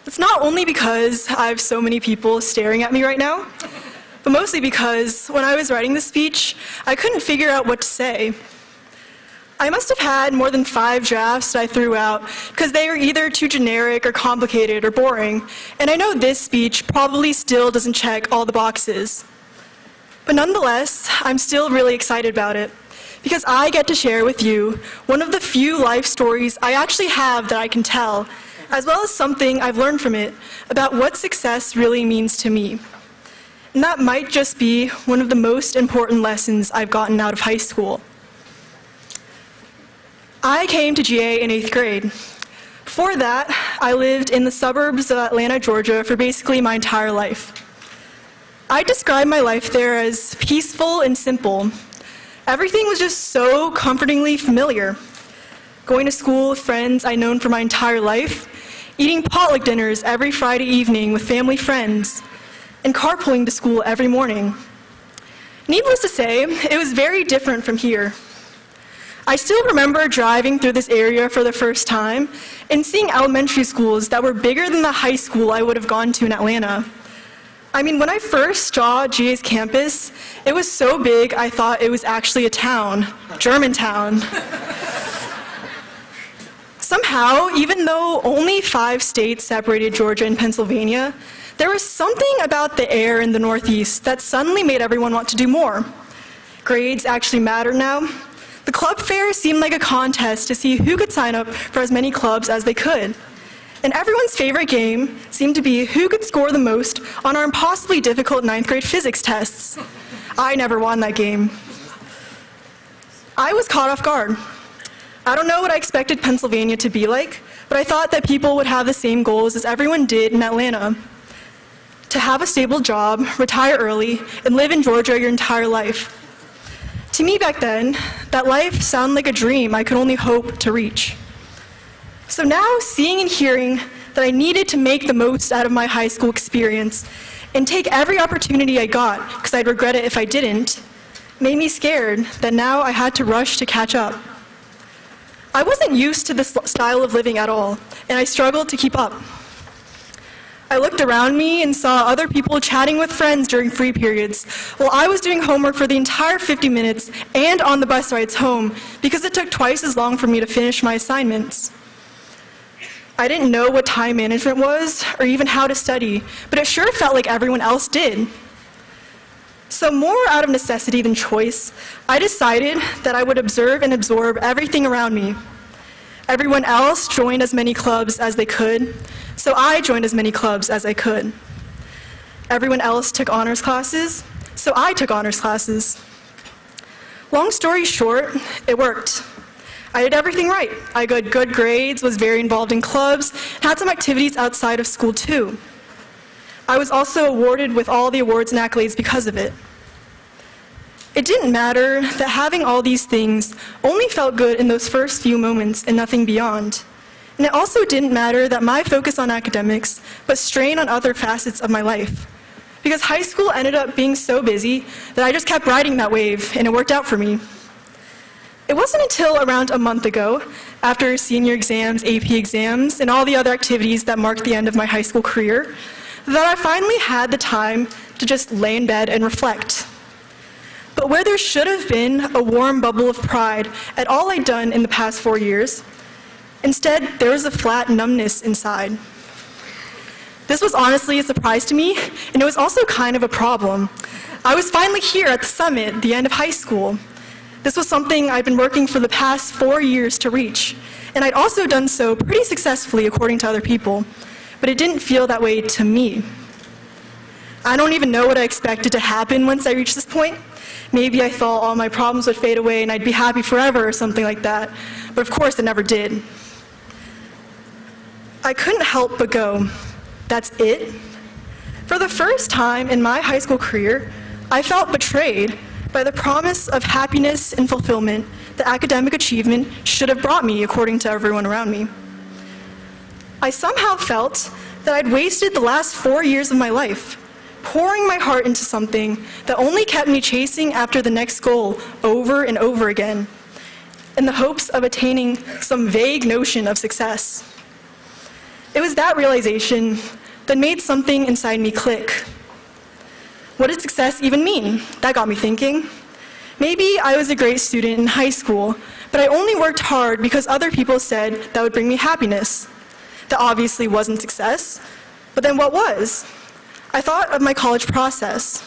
It's not only because I have so many people staring at me right now, but mostly because when I was writing the speech, I couldn't figure out what to say. I must have had more than 5 drafts that I threw out because they were either too generic or complicated or boring, and I know this speech probably still doesn't check all the boxes. But nonetheless, I'm still really excited about it because I get to share with you one of the few life stories I actually have that I can tell, as well as something I've learned from it about what success really means to me. And that might just be one of the most important lessons I've gotten out of high school. I came to GA in 8th grade. Before that, I lived in the suburbs of Atlanta, Georgia for basically my entire life. I describe my life there as peaceful and simple. Everything was just so comfortingly familiar. Going to school with friends I'd known for my entire life, eating potluck dinners every Friday evening with family friends, and carpooling to school every morning. Needless to say, it was very different from here. I still remember driving through this area for the first time and seeing elementary schools that were bigger than the high school I would have gone to in Atlanta. I mean, when I first saw GA's campus, it was so big I thought it was actually a town, Germantown. Somehow, even though only 5 states separated Georgia and Pennsylvania, there was something about the air in the Northeast that suddenly made everyone want to do more. Grades actually mattered now. The club fair seemed like a contest to see who could sign up for as many clubs as they could. And everyone's favorite game seemed to be who could score the most on our impossibly difficult 9th grade physics tests. I never won that game. I was caught off guard. I don't know what I expected Pennsylvania to be like, but I thought that people would have the same goals as everyone did in Atlanta. To have a stable job, retire early, and live in Georgia your entire life. To me back then, that life sounded like a dream I could only hope to reach. So now, seeing and hearing that I needed to make the most out of my high school experience and take every opportunity I got, because I'd regret it if I didn't, made me scared that now I had to rush to catch up. I wasn't used to this style of living at all, and I struggled to keep up. I looked around me and saw other people chatting with friends during free periods, while I was doing homework for the entire 50 minutes and on the bus rides home because it took twice as long for me to finish my assignments. I didn't know what time management was or even how to study, but it sure felt like everyone else did. So more out of necessity than choice, I decided that I would observe and absorb everything around me. Everyone else joined as many clubs as they could, so I joined as many clubs as I could. Everyone else took honors classes, so I took honors classes. Long story short, it worked. I did everything right. I got good grades, was very involved in clubs, and had some activities outside of school too. I was also awarded with all the awards and accolades because of it. It didn't matter that having all these things only felt good in those first few moments and nothing beyond. And it also didn't matter that my focus on academics but strain on other facets of my life. Because high school ended up being so busy that I just kept riding that wave, and it worked out for me. It wasn't until around a month ago, after senior exams, AP exams, and all the other activities that marked the end of my high school career, that I finally had the time to just lay in bed and reflect. But where there should have been a warm bubble of pride at all I'd done in the past 4 years, instead there was a flat numbness inside. This was honestly a surprise to me, and it was also kind of a problem. I was finally here at the summit, the end of high school. This was something I'd been working for the past 4 years to reach, and I'd also done so pretty successfully according to other people, but it didn't feel that way to me. I don't even know what I expected to happen once I reached this point. Maybe I thought all my problems would fade away and I'd be happy forever or something like that, but of course it never did. I couldn't help but go, that's it? For the first time in my high school career, I felt betrayed by the promise of happiness and fulfillment that academic achievement should have brought me according to everyone around me. I somehow felt that I'd wasted the last 4 years of my life, pouring my heart into something that only kept me chasing after the next goal over and over again, in the hopes of attaining some vague notion of success. It was that realization that made something inside me click. What did success even mean? That got me thinking. Maybe I was a great student in high school, but I only worked hard because other people said that would bring me happiness. That obviously wasn't success, but then what was? I thought of my college process.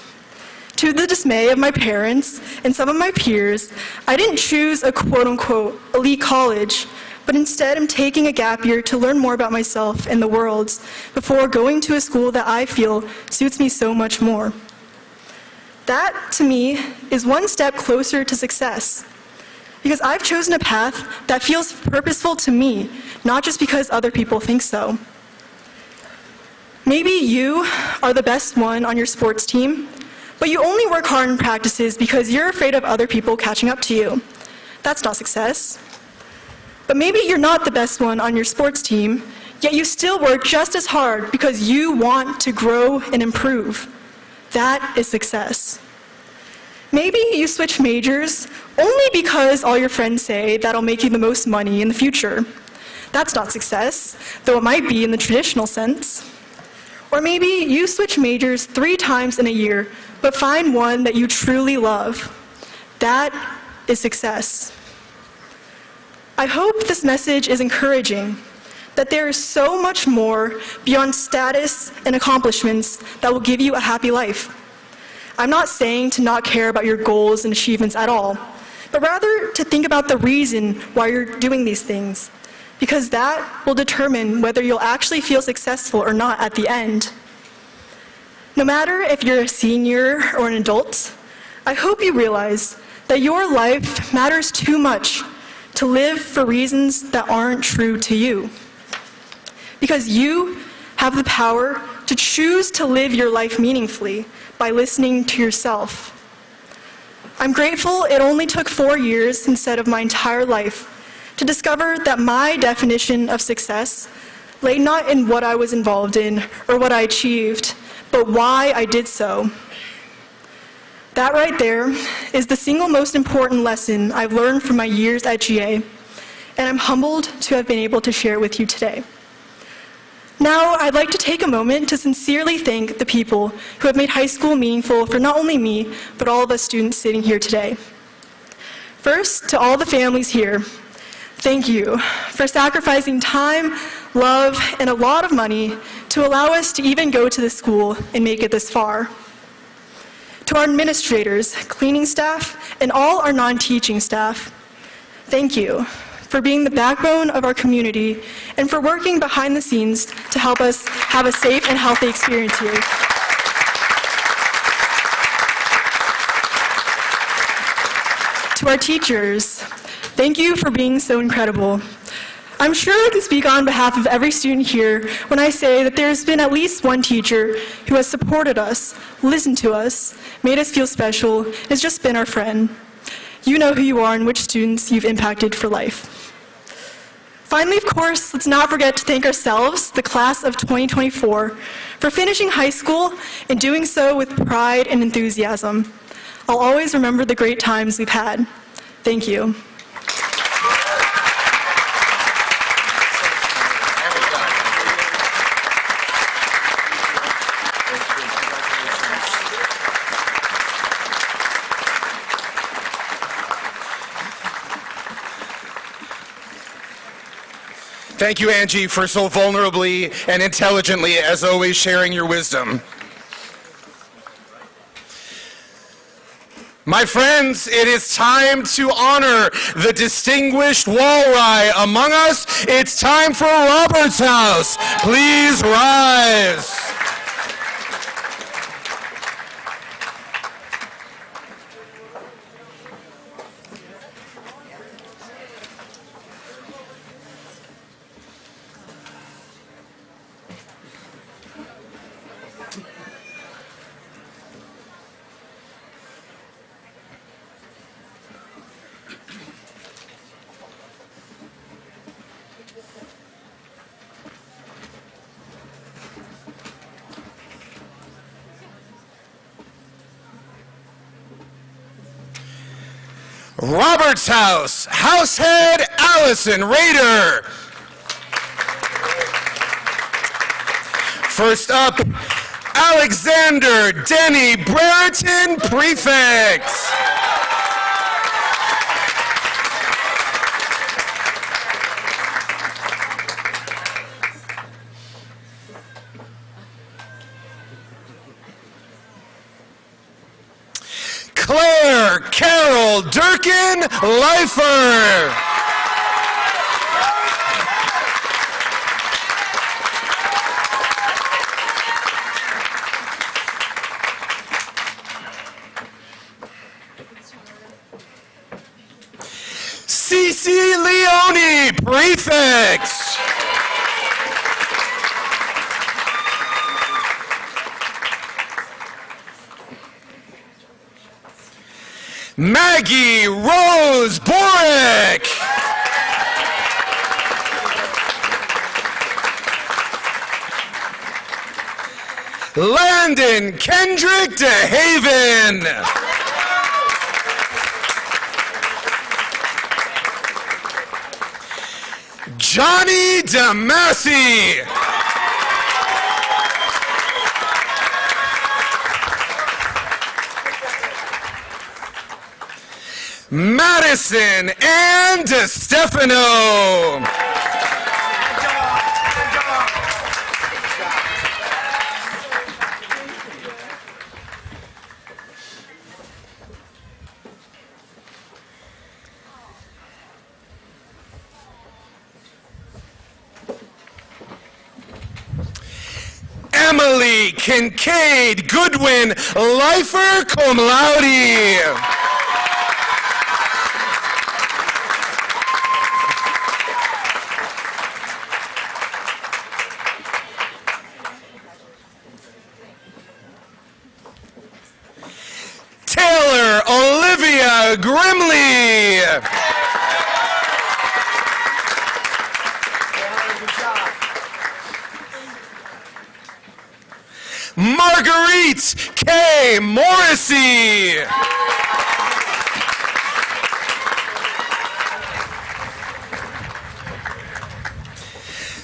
To the dismay of my parents and some of my peers, I didn't choose a quote-unquote elite college, but instead am taking a gap year to learn more about myself and the world before going to a school that I feel suits me so much more. That, to me, is one step closer to success, because I've chosen a path that feels purposeful to me, not just because other people think so. Maybe you are the best one on your sports team, but you only work hard in practices because you're afraid of other people catching up to you. That's not success. But maybe you're not the best one on your sports team, yet you still work just as hard because you want to grow and improve. That is success. Maybe you switch majors only because all your friends say that'll make you the most money in the future. That's not success, though it might be in the traditional sense. Or maybe you switch majors 3 times in a year, but find one that you truly love. That is success. I hope this message is encouraging, that there is so much more beyond status and accomplishments that will give you a happy life. I'm not saying to not care about your goals and achievements at all, but rather to think about the reason why you're doing these things. because that will determine whether you'll actually feel successful or not at the end. No matter if you're a senior or an adult, I hope you realize that your life matters too much to live for reasons that aren't true to you. Because you have the power to choose to live your life meaningfully by listening to yourself. I'm grateful it only took 4 years instead of my entire life to discover that my definition of success lay not in what I was involved in or what I achieved, but why I did so. That right there is the single most important lesson I've learned from my years at GA, and I'm humbled to have been able to share it with you today. Now, I'd like to take a moment to sincerely thank the people who have made high school meaningful for not only me, but all of us students sitting here today. First, to all the families here, thank you for sacrificing time, love, and a lot of money to allow us to even go to the school and make it this far. To our administrators, cleaning staff, and all our non-teaching staff, thank you for being the backbone of our community and for working behind the scenes to help us have a safe and healthy experience here. To our teachers, thank you for being so incredible. I'm sure I can speak on behalf of every student here when I say that there's been at least one teacher who has supported us, listened to us, made us feel special, has just been our friend. You know who you are and which students you've impacted for life. Finally, of course, let's not forget to thank ourselves, the class of 2024, for finishing high school and doing so with pride and enthusiasm. I'll always remember the great times we've had. Thank you. Thank you, Angie, for so vulnerably and intelligently, as always, sharing your wisdom. My friends, it is time to honor the distinguished Walry among us. It's time for Robert's House. Please rise. Robert's House, Househead Allison Rader. First up, Alexander Denny Brereton, Prefects. Claire Carol Durkin Leifer. Cece Leone, Prefects. Maggie Rose Borick. Landon Kendrick DeHaven. Johnny DeMassey. Madison and DeStefano. Emily Kincaid Goodwin, lifer, cum laude. Taylor Olivia Grimley. Marguerite K. Morrissey.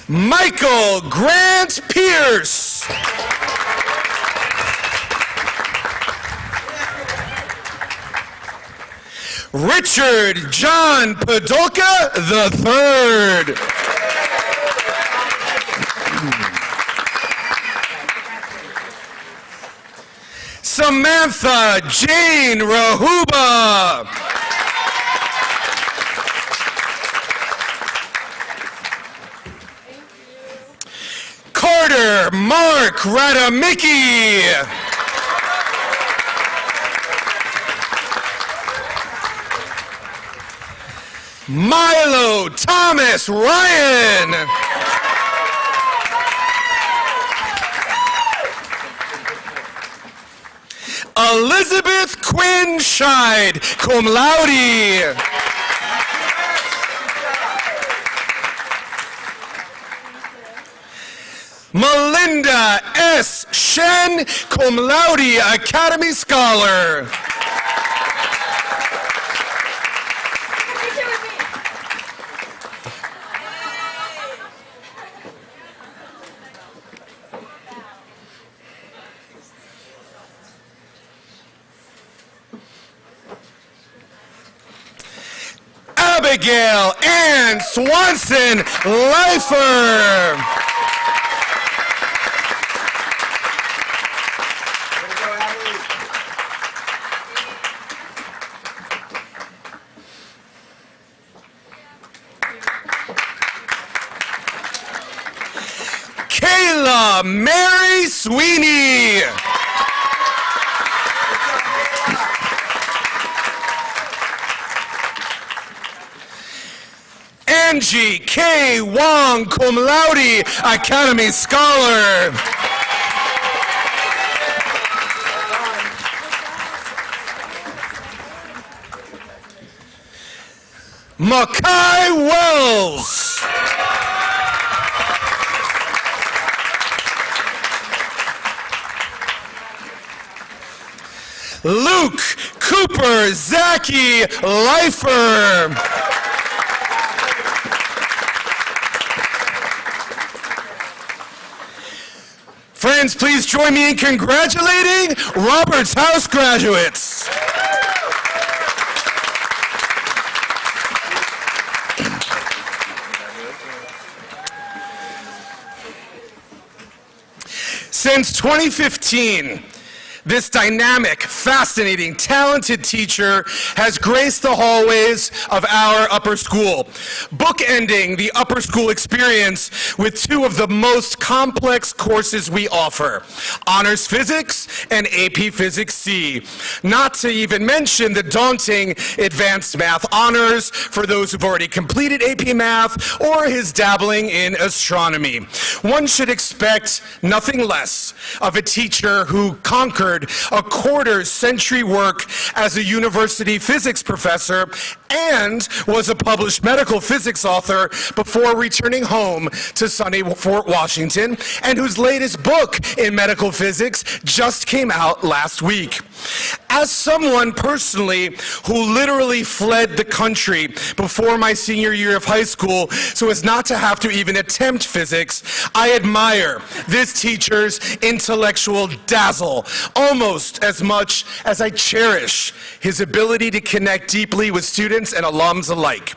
Michael Grant Pierce. Richard John Podolka III. Samantha Jane Rahuba. Carter Mark Radamicki. Milo Thomas Ryan. Elizabeth Quinn Scheid, cum laude. Melinda S. Shen, cum laude, Academy Scholar. Abigail Ann Swanson, lifer. Kayla Mary Sweeney. Angie K. Wong, cum laude, Academy Scholar. Makai Wells. Luke Cooper Zaki, lifer. Friends, please join me in congratulating Roberts House graduates. Since 2015, this dynamic, fascinating, talented teacher has graced the hallways of our upper school, bookending the upper school experience with two of the most complex courses we offer, Honors Physics and AP Physics C. Not to even mention the daunting Advanced Math Honors for those who've already completed AP Math or his dabbling in astronomy. One should expect nothing less of a teacher who conquered a quarter-century work as a university physics professor and was a published medical physics author before returning home to sunny Fort Washington, and whose latest book in medical physics just came out last week. As someone personally who literally fled the country before my senior year of high school so as not to have to even attempt physics, I admire this teacher's intellectual dazzle almost as much as I cherish his ability to connect deeply with students and alums alike.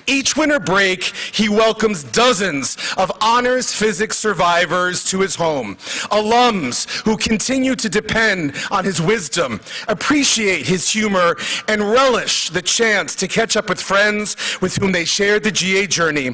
Each winter break, he welcomes dozens of honors physics survivors to his home, alums who continue to depend on his wisdom, appreciate his humor, and relish the chance to catch up with friends with whom they shared the GA journey.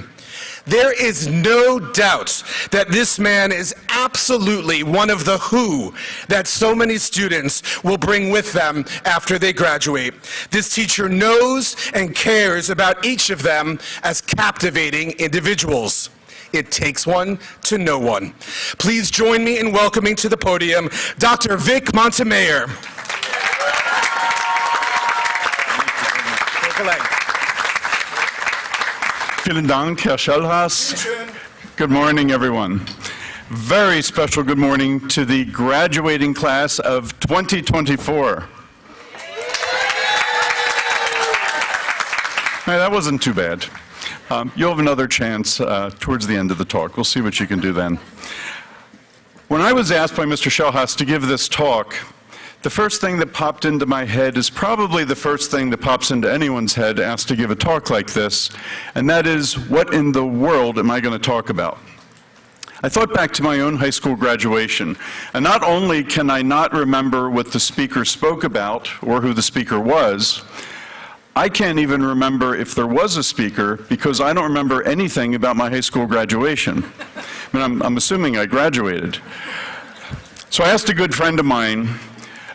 There is no doubt that this man is absolutely one of the who that so many students will bring with them after they graduate. This teacher knows and cares about each of them as captivating individuals. It takes one to know one. Please join me in welcoming to the podium Dr. Vic Montemayor. Vielen Dank, Herr Schellhaas. Good morning, everyone. Very special good morning to the graduating class of 2024. Hey, that wasn't too bad. You'll have another chance towards the end of the talk. We'll see what you can do then. When I was asked by Mr. Schellhaas to give this talk, the first thing that popped into my head is probably the first thing that pops into anyone's head asked to give a talk like this, and that is, what in the world am I going to talk about? I thought back to my own high school graduation, and not only can I not remember what the speaker spoke about or who the speaker was, I can't even remember if there was a speaker because I don't remember anything about my high school graduation. I mean, I'm assuming I graduated. So I asked a good friend of mine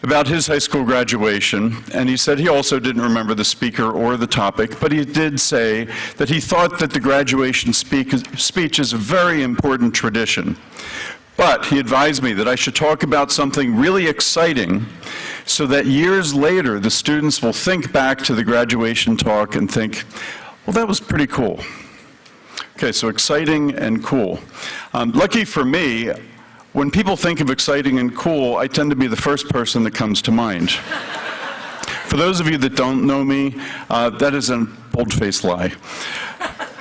about his high school graduation, and he said he also didn't remember the speaker or the topic, but he did say that he thought that the graduation speech is a very important tradition. But he advised me that I should talk about something really exciting so that years later the students will think back to the graduation talk and think, well, that was pretty cool. Okay, so exciting and cool. Lucky for me, when people think of exciting and cool, I tend to be the first person that comes to mind. For those of you that don't know me, that is a bold-faced lie.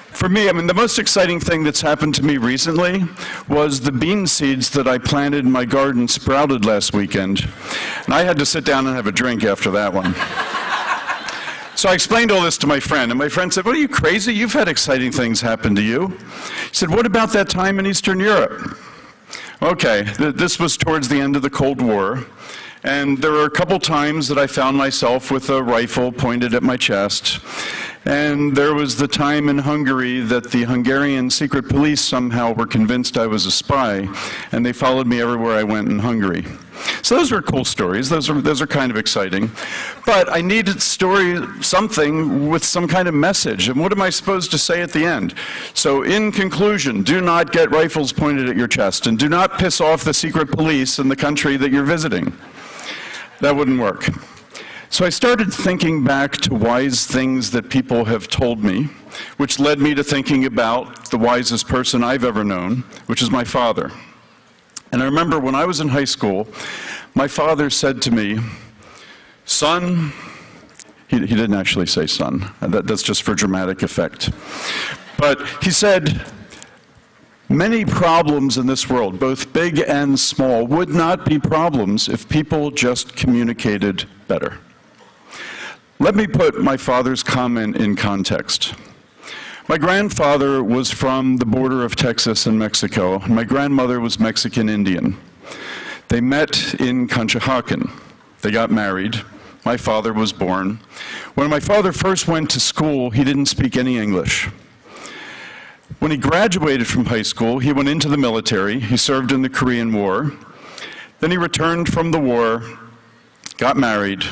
For me, I mean, the most exciting thing that's happened to me recently was the bean seeds that I planted in my garden sprouted last weekend. And I had to sit down and have a drink after that one. So I explained all this to my friend, and my friend said, "What, are you crazy? You've had exciting things happen to you." He said, "What about that time in Eastern Europe?" Okay, this was towards the end of the Cold War, and there were a couple times that I found myself with a rifle pointed at my chest, and there was the time in Hungary that the Hungarian secret police somehow were convinced I was a spy, and they followed me everywhere I went in Hungary. So those were cool stories. Those are kind of exciting. But I needed something with some kind of message. And what am I supposed to say at the end? So in conclusion, do not get rifles pointed at your chest, and do not piss off the secret police in the country that you're visiting. That wouldn't work. So I started thinking back to wise things that people have told me, which led me to thinking about the wisest person I've ever known, which is my father. And I remember when I was in high school, my father said to me, "Son," he didn't actually say son, that's just for dramatic effect. But he said, "Many problems in this world, both big and small, would not be problems if people just communicated better." Let me put my father's comment in context. My grandfather was from the border of Texas and Mexico, and my grandmother was Mexican Indian. They met in Conshohocken. They got married. My father was born. When my father first went to school, he didn't speak any English. When he graduated from high school, he went into the military. He served in the Korean War. Then he returned from the war, got married,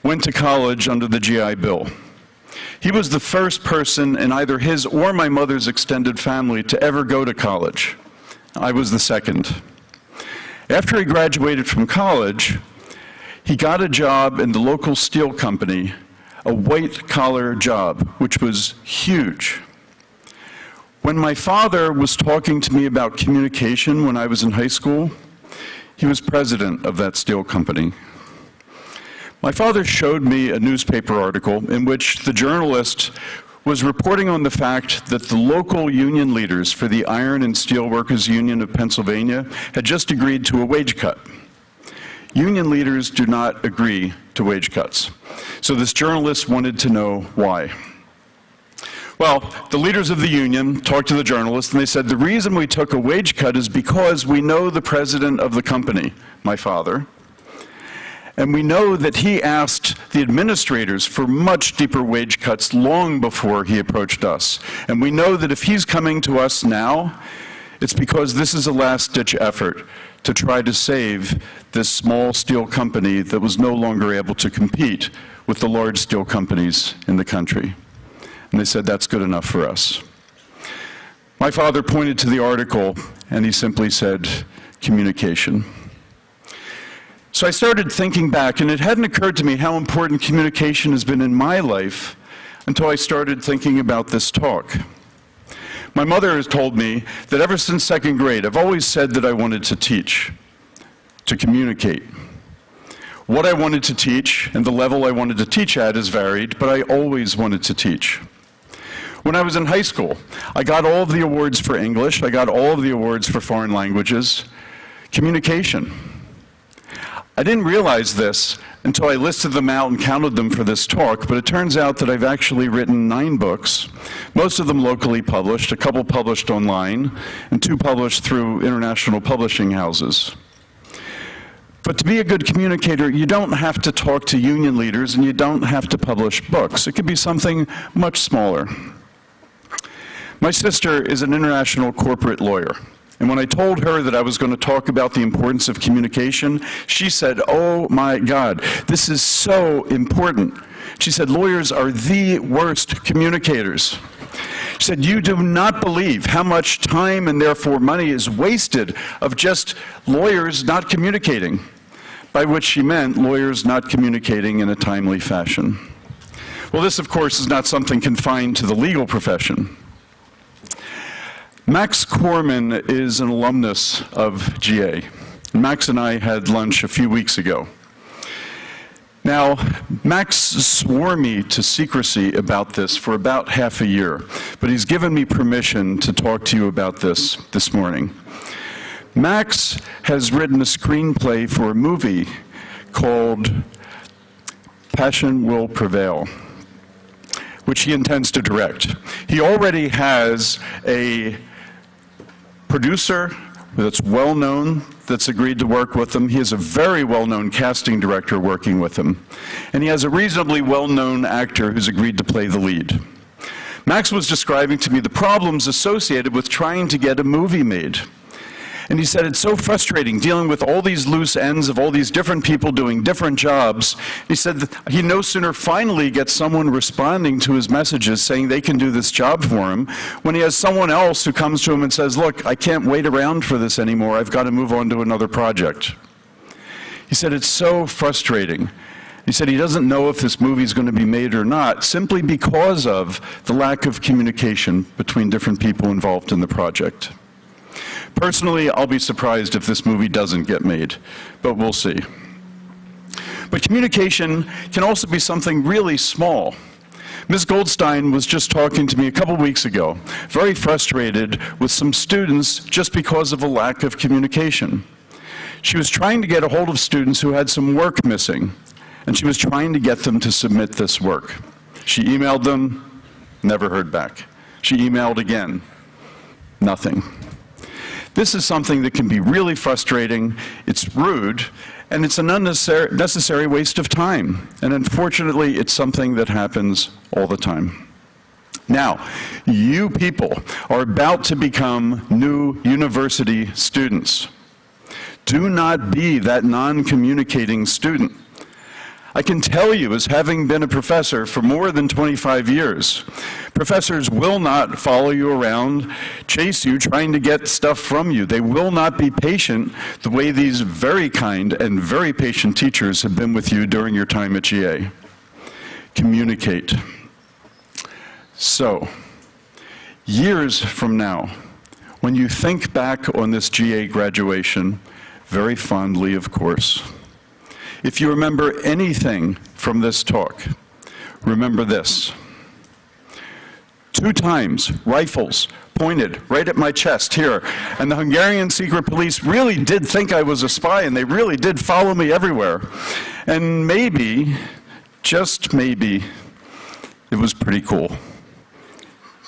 went to college under the GI Bill. He was the first person in either his or my mother's extended family to ever go to college. I was the second. After he graduated from college, he got a job in the local steel company, a white-collar job, which was huge. When my father was talking to me about communication when I was in high school, he was president of that steel company. My father showed me a newspaper article in which the journalist was reporting on the fact that the local union leaders for the Iron and Steel Workers Union of Pennsylvania had just agreed to a wage cut. Union leaders do not agree to wage cuts. So this journalist wanted to know why. Well, the leaders of the union talked to the journalist, and they said, "The reason we took a wage cut is because we know the president of the company, my father, And we know that he asked the administrators for much deeper wage cuts long before he approached us. And we know that if he's coming to us now, it's because this is a last-ditch effort to try to save this small steel company that was no longer able to compete with the large steel companies in the country. And they said, that's good enough for us. My father pointed to the article, and he simply said, communication. So I started thinking back, and it hadn't occurred to me how important communication has been in my life until I started thinking about this talk. My mother has told me that ever since second grade, I've always said that I wanted to teach, to communicate. What I wanted to teach and the level I wanted to teach at is varied, but I always wanted to teach. When I was in high school, I got all of the awards for English, I got all of the awards for foreign languages, communication. I didn't realize this until I listed them out and counted them for this talk, but it turns out that I've actually written 9 books, most of them locally published, a couple published online, and 2 published through international publishing houses. But to be a good communicator, you don't have to talk to union leaders and you don't have to publish books. It could be something much smaller. My sister is an international corporate lawyer. And when I told her that I was going to talk about the importance of communication, she said, oh my God, this is so important. She said, lawyers are the worst communicators. She said, you do not believe how much time and therefore money is wasted of just lawyers not communicating, by which she meant lawyers not communicating in a timely fashion. Well, this, of course, is not something confined to the legal profession. Max Corman is an alumnus of GA. Max and I had lunch a few weeks ago. Now, Max swore me to secrecy about this for about half a year, but he's given me permission to talk to you about this morning. Max has written a screenplay for a movie called Passion Will Prevail, which he intends to direct. He already has a producer that's well-known that's agreed to work with him. He has a very well-known casting director working with him. And he has a reasonably well-known actor who's agreed to play the lead. Max was describing to me the problems associated with trying to get a movie made. And he said it's so frustrating dealing with all these loose ends of all these different people doing different jobs. He said that he no sooner finally gets someone responding to his messages saying they can do this job for him when he has someone else who comes to him and says, look, I can't wait around for this anymore. I've got to move on to another project. He said it's so frustrating. He said he doesn't know if this movie is going to be made or not simply because of the lack of communication between different people involved in the project. Personally, I'll be surprised if this movie doesn't get made, but we'll see. But communication can also be something really small. Ms. Goldstein was just talking to me a couple weeks ago, very frustrated with some students just because of a lack of communication. She was trying to get a hold of students who had some work missing, and she was trying to get them to submit this work. She emailed them, never heard back. She emailed again, nothing. This is something that can be really frustrating, it's rude, and it's an unnecessary waste of time. And unfortunately, it's something that happens all the time. Now, you people are about to become new university students. Do not be that non-communicating student. I can tell you, as having been a professor for more than 25 years, professors will not follow you around, chase you, trying to get stuff from you. They will not be patient the way these very kind and very patient teachers have been with you during your time at GA. Communicate. So, years from now, when you think back on this GA graduation, very fondly, of course, if you remember anything from this talk, remember this. 2 times, rifles pointed right at my chest here, and the Hungarian secret police really did think I was a spy, and they really did follow me everywhere. And maybe, just maybe, it was pretty cool.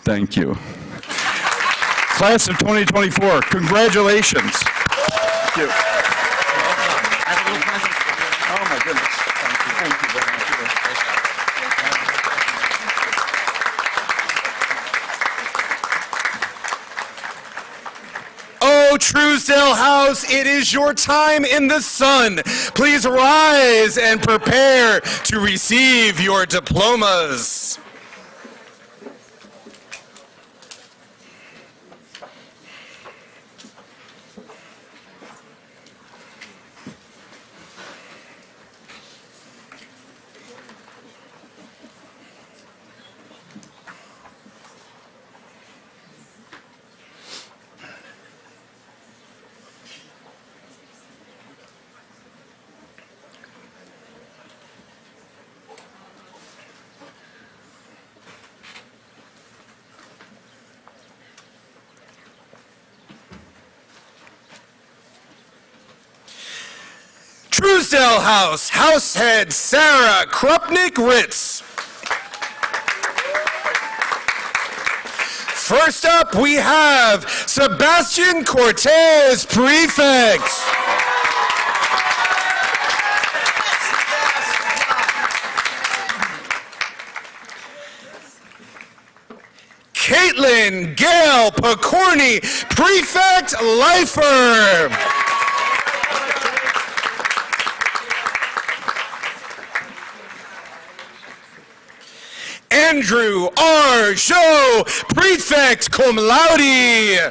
Thank you. Class of 2024, congratulations. Thank you. Oh my goodness. Thank you very much. Oh, Truesdale House, it is your time in the sun. Please rise and prepare to receive your diplomas. Truesdale House, Househead Sarah Krupnik-Ritz. First up, we have Sebastian Cortez, Prefect. Caitlin Gail Picorni, Prefect Lifer. Andrew R. Joe, Prefect Cum Laude.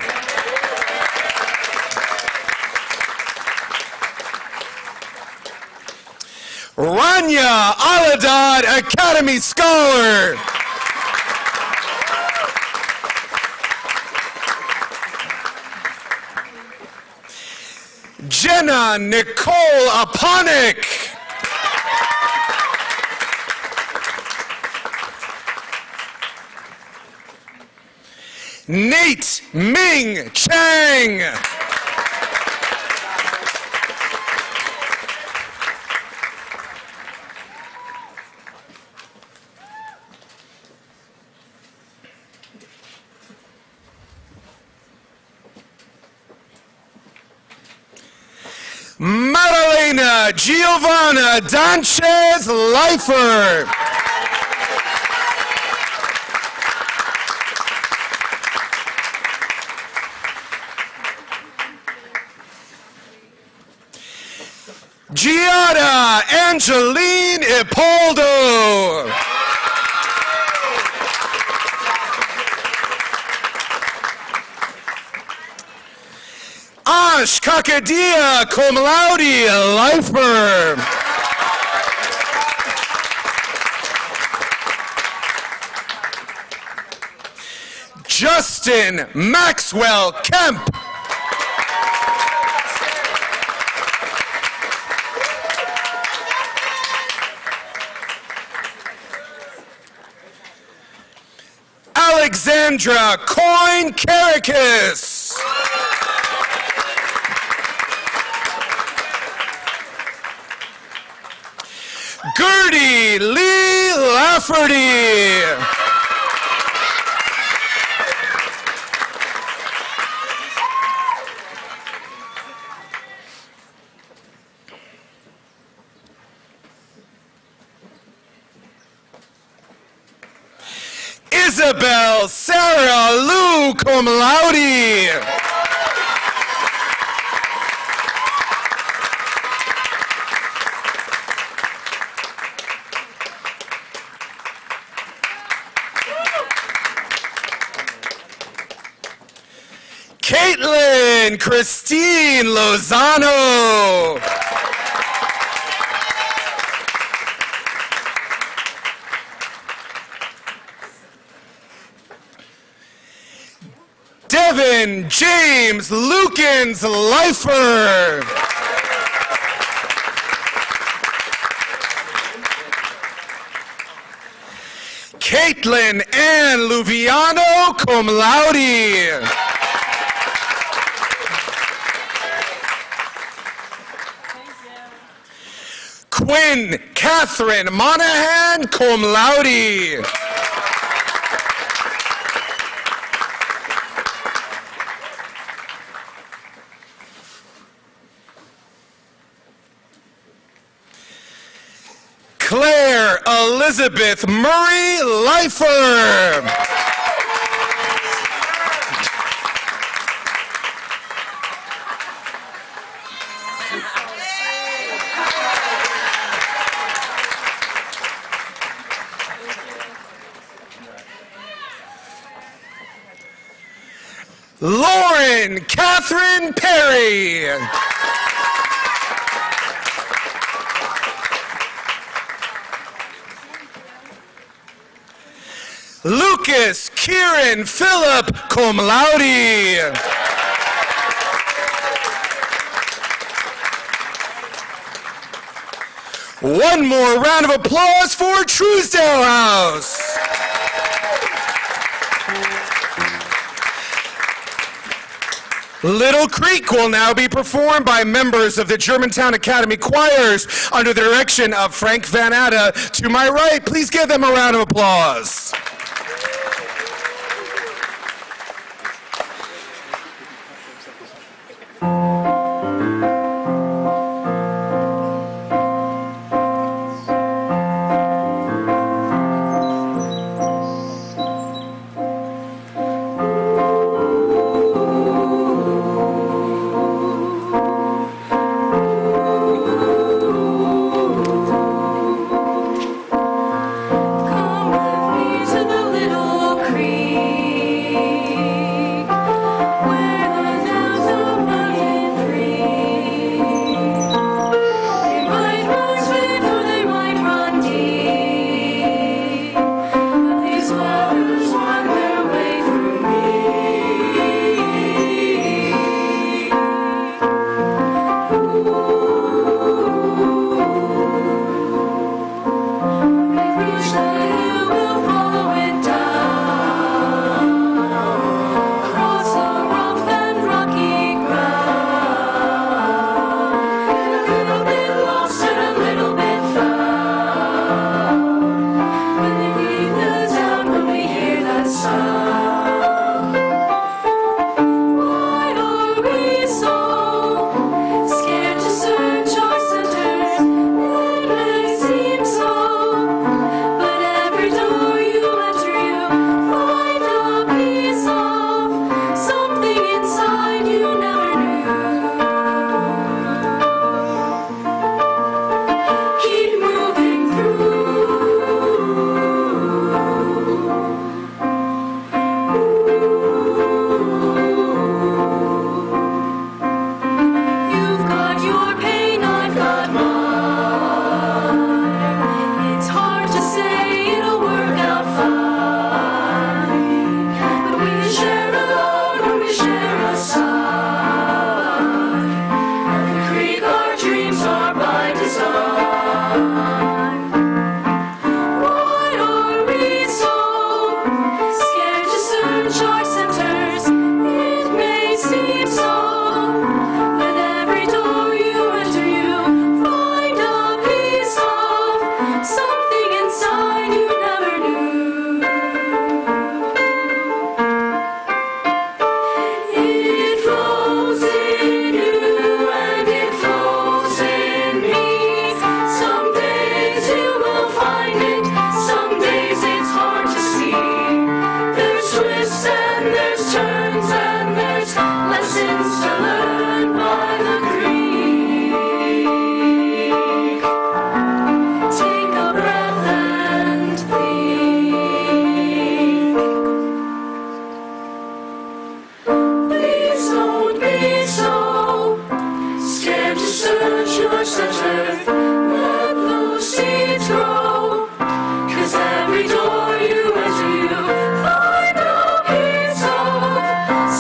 Rania Aladad, Academy Scholar. Jenna Nicole Aponic. Nate Ming Chang. Madalena Giovanna Donchez Lifer. Giada Angeline Ipoldo. Ash Kakadia Cum Laude Lifer. Justin Maxwell Kemp. Alexandra Coyne Caracas. Gertie Lee Lafferty. Isabel Sarah Lou Cum Laude. Caitlin Christine Lozano. Devin James Lukens Lifer. Caitlin Ann Luviano Cum Laude. Quinn Catherine Monahan Cum Laude. Claire Elizabeth Murray Leifer. Lauren Catherine Perry. Lucas Kieran Phillip, cum laude. One more round of applause for Truesdale House. Little Creek will now be performed by members of the Germantown Academy Choirs under the direction of Frank Van Atta. To my right, please give them a round of applause.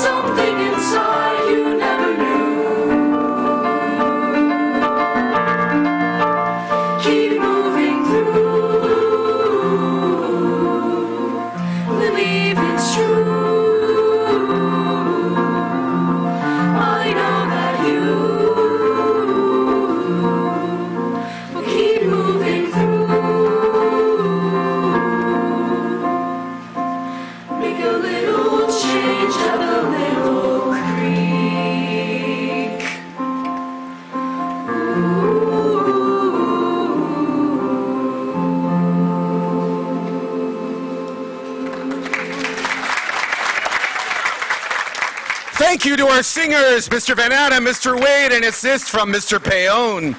Something inside you never Thank you to our singers, Mr. Van Adam, Mr. Wade, and assist from Mr. Payon.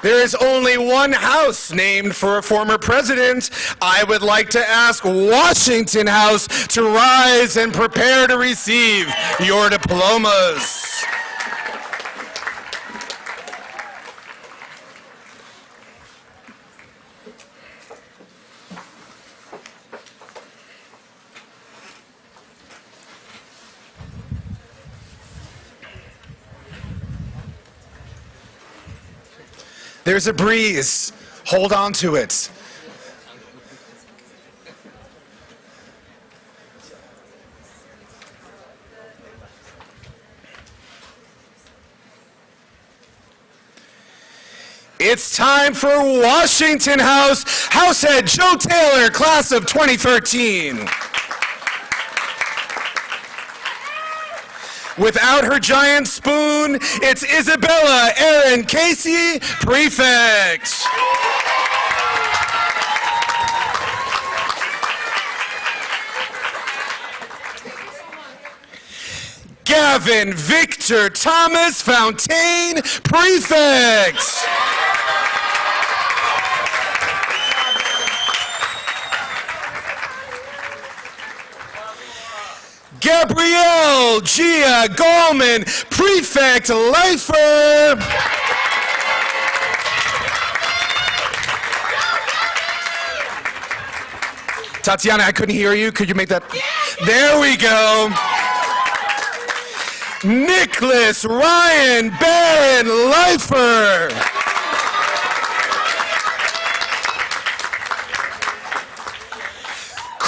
There is only one house named for a former president. I would like to ask Washington House to rise and prepare to receive your diplomas. There's a breeze. Hold on to it. It's time for Washington House. Househead Joe Taylor, class of 2013. Without her giant spoon, it's Isabella Erin Casey, prefect. Gavin Victor Thomas Fontaine, prefect. Gabrielle Gia Gallman, prefect Lifer. Tatiana, I couldn't hear you. Could you make that? There we go. Nicholas Ryan Barron Lifer.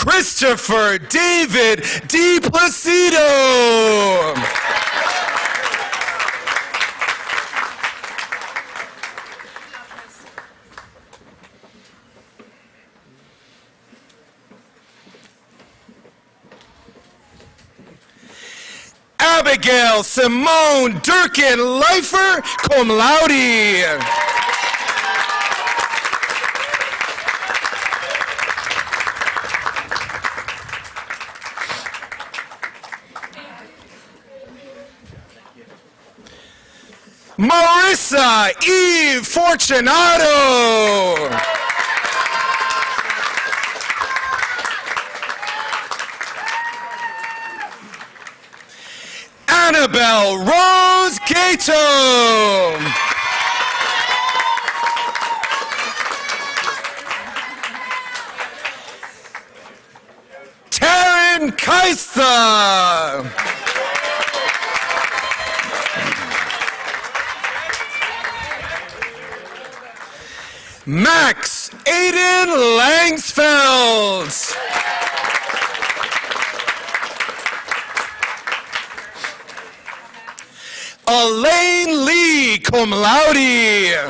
Christopher David Di Placido. Abigail Simone Durkin Lifer, cum laude. Marissa Eve Fortunato. Annabelle Rose Gato. Taryn Kaista. Max Aiden Langsfeld. Elaine Lee, cum laude.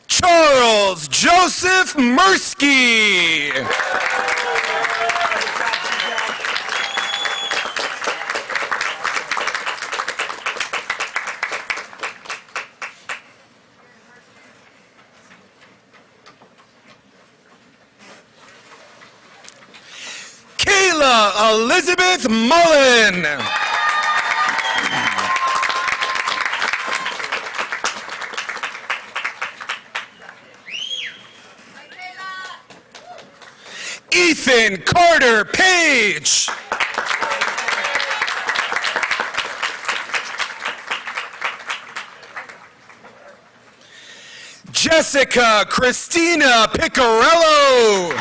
Charles Joseph Mursky. Kayla Elizabeth Mullen. Ethan Carter Page. Jessica Christina Picarello.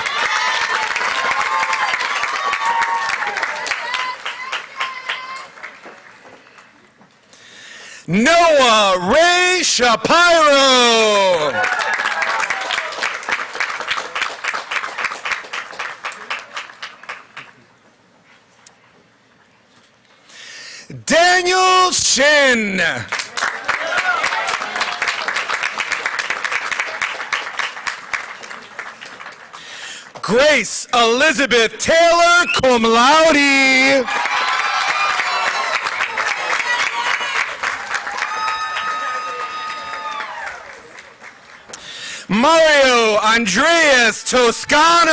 Noah Ray Shapiro. Daniel Shin. Grace Elizabeth Taylor, cum laude. Mario Andreas Toscano.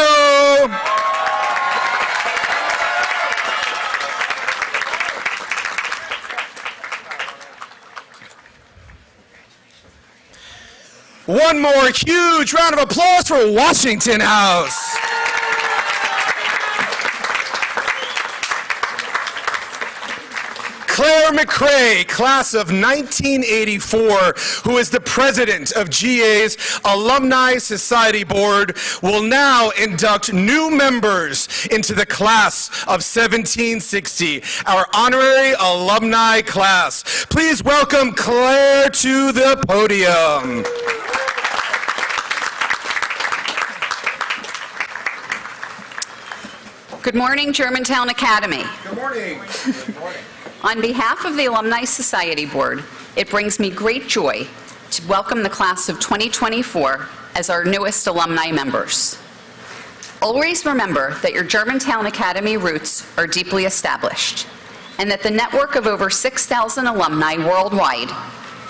One more huge round of applause for Washington House. Claire McCrae, class of 1984, who is the president of GA's Alumni Society Board, will now induct new members into the class of 1760, our honorary alumni class. Please welcome Claire to the podium. Good morning, Germantown Academy. Good morning. Good morning. On behalf of the Alumni Society Board, it brings me great joy to welcome the class of 2024 as our newest alumni members. Always remember that your Germantown Academy roots are deeply established, and that the network of over 6,000 alumni worldwide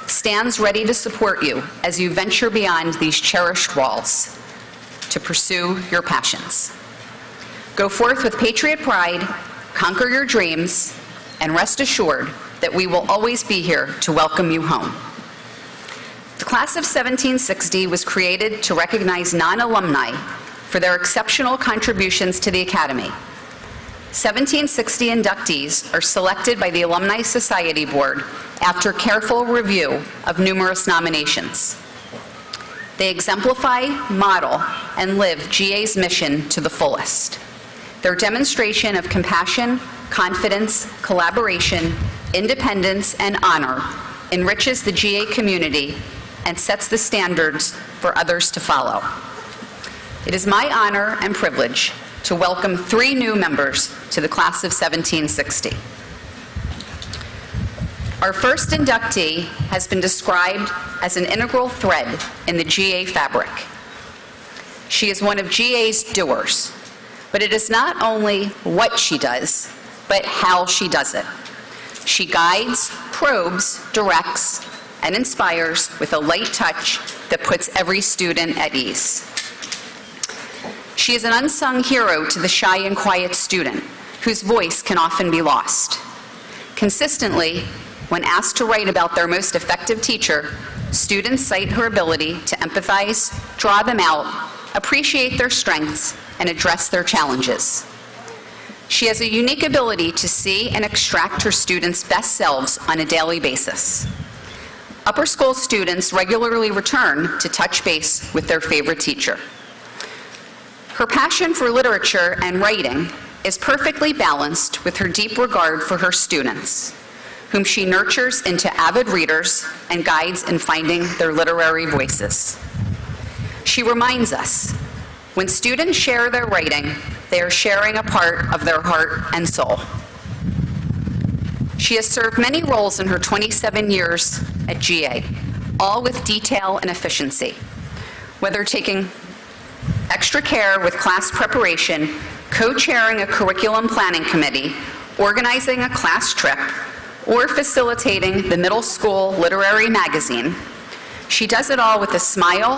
stands ready to support you as you venture beyond these cherished walls to pursue your passions. Go forth with patriot pride, conquer your dreams, and rest assured that we will always be here to welcome you home. The class of 1760 was created to recognize non-alumni for their exceptional contributions to the Academy. 1760 inductees are selected by the Alumni Society Board after careful review of numerous nominations. They exemplify, model, and live GA's mission to the fullest. Their demonstration of compassion, confidence, collaboration, independence, and honor enriches the GA community and sets the standards for others to follow. It is my honor and privilege to welcome 3 new members to the class of 1760. Our first inductee has been described as an integral thread in the GA fabric. She is one of GA's doers, but it is not only what she does, but how she does it. She guides, probes, directs, and inspires with a light touch that puts every student at ease. She is an unsung hero to the shy and quiet student, whose voice can often be lost. Consistently, when asked to write about their most effective teacher, students cite her ability to empathize, draw them out, appreciate their strengths, and address their challenges. She has a unique ability to see and extract her students' best selves on a daily basis. Upper school students regularly return to touch base with their favorite teacher. Her passion for literature and writing is perfectly balanced with her deep regard for her students, whom she nurtures into avid readers and guides in finding their literary voices. She reminds us, when students share their writing, they are sharing a part of their heart and soul. She has served many roles in her 27 years at GA, all with detail and efficiency. Whether taking extra care with class preparation, co-chairing a curriculum planning committee, organizing a class trip, or facilitating the middle school literary magazine, she does it all with a smile,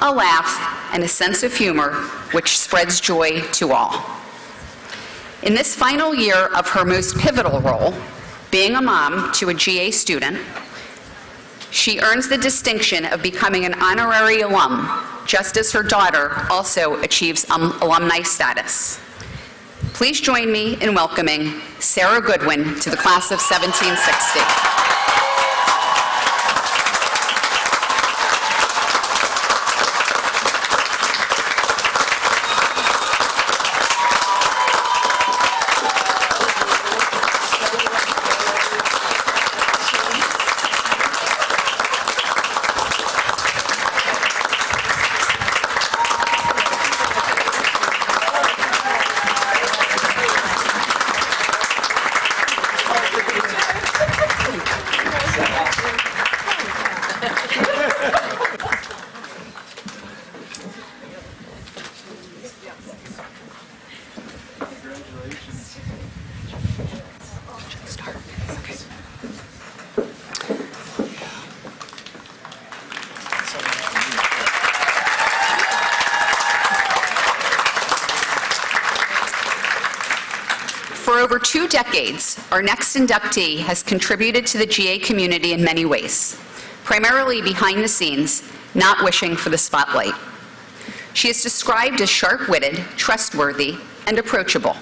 a laugh, and a sense of humor, which spreads joy to all. In this final year of her most pivotal role, being a mom to a GA student, she earns the distinction of becoming an honorary alum, just as her daughter also achieves alumni status. Please join me in welcoming Sarah Goodwin to the class of 1760. For over 2 decades, our next inductee has contributed to the GA community in many ways, primarily behind the scenes, not wishing for the spotlight. She is described as sharp-witted, trustworthy, and approachable.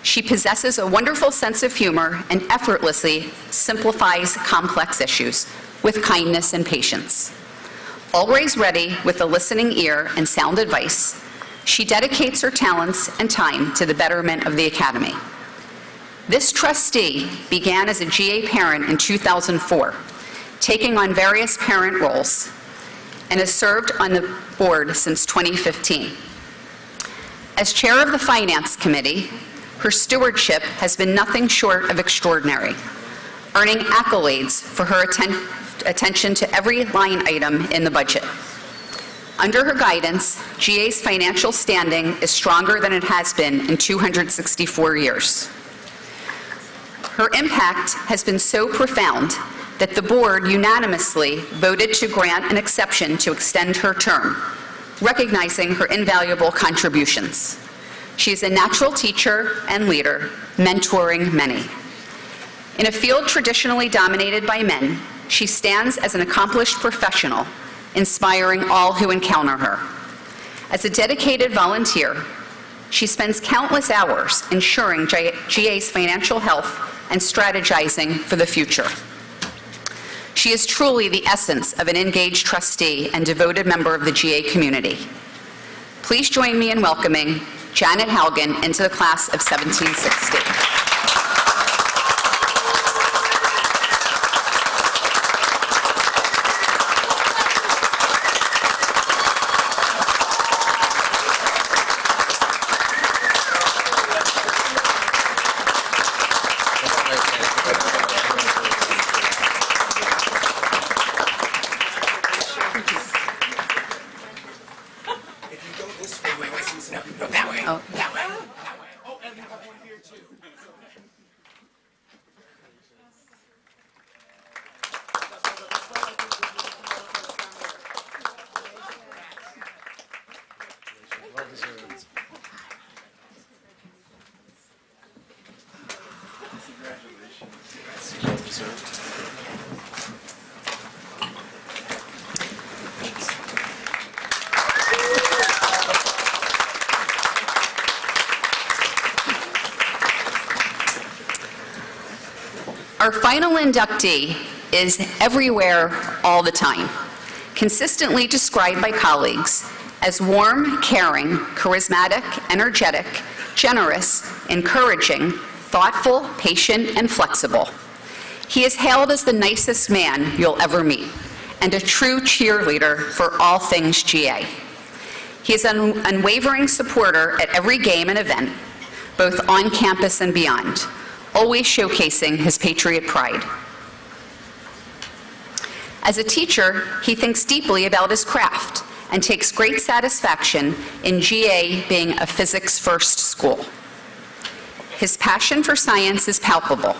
She possesses a wonderful sense of humor and effortlessly simplifies complex issues with kindness and patience. Always ready with a listening ear and sound advice, she dedicates her talents and time to the betterment of the Academy. This trustee began as a GA parent in 2004, taking on various parent roles, and has served on the board since 2015. As chair of the Finance Committee, her stewardship has been nothing short of extraordinary, earning accolades for her attention to every line item in the budget. Under her guidance, GA's financial standing is stronger than it has been in 264 years. Her impact has been so profound that the board unanimously voted to grant an exception to extend her term, recognizing her invaluable contributions. She is a natural teacher and leader, mentoring many. In a field traditionally dominated by men, she stands as an accomplished professional, inspiring all who encounter her. As a dedicated volunteer, she spends countless hours ensuring GA's financial health and strategizing for the future. She is truly the essence of an engaged trustee and devoted member of the GA community. Please join me in welcoming Janet Haugen into the class of 1760. Our final inductee is everywhere all the time, consistently described by colleagues as warm, caring, charismatic, energetic, generous, encouraging, thoughtful, patient, and flexible. He is hailed as the nicest man you'll ever meet and a true cheerleader for all things GA. He is an unwavering supporter at every game and event, both on campus and beyond, always showcasing his patriot pride. As a teacher, he thinks deeply about his craft and takes great satisfaction in GA being a physics-first school. His passion for science is palpable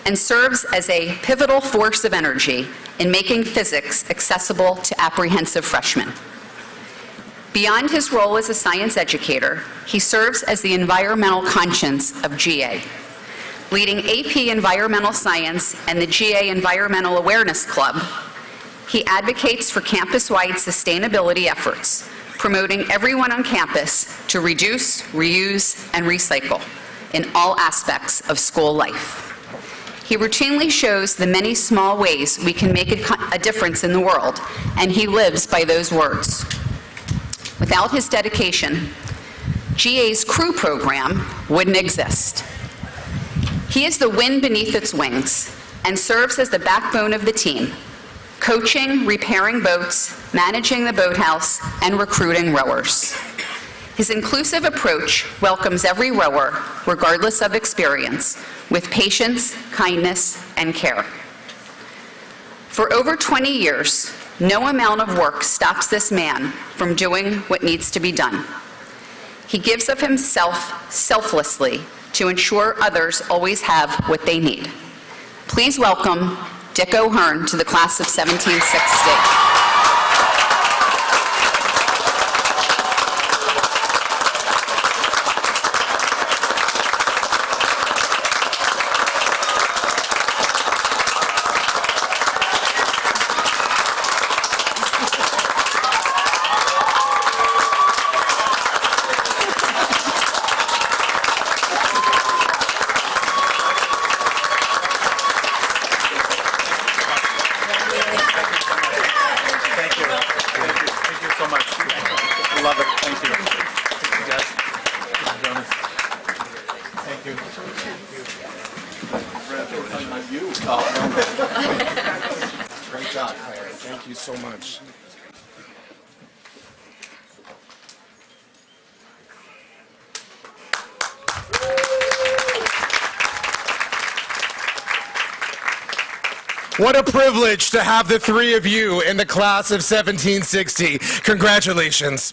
and serves as a pivotal force of energy in making physics accessible to apprehensive freshmen. Beyond his role as a science educator, he serves as the environmental conscience of GA, leading AP Environmental Science and the GA Environmental Awareness Club. He advocates for campus-wide sustainability efforts, promoting everyone on campus to reduce, reuse, and recycle in all aspects of school life. He routinely shows the many small ways we can make a difference in the world, and he lives by those words. Without his dedication, GA's crew program wouldn't exist. He is the wind beneath its wings and serves as the backbone of the team, coaching, repairing boats, managing the boathouse, and recruiting rowers. His inclusive approach welcomes every rower, regardless of experience, with patience, kindness, and care. For over 20 years, no amount of work stops this man from doing what needs to be done. He gives of himself selflessly to ensure others always have what they need. Please welcome Dick O'Hearn to the class of 1760. Great job, Claire. Thank you so much. What a privilege to have the three of you in the class of 1760. Congratulations.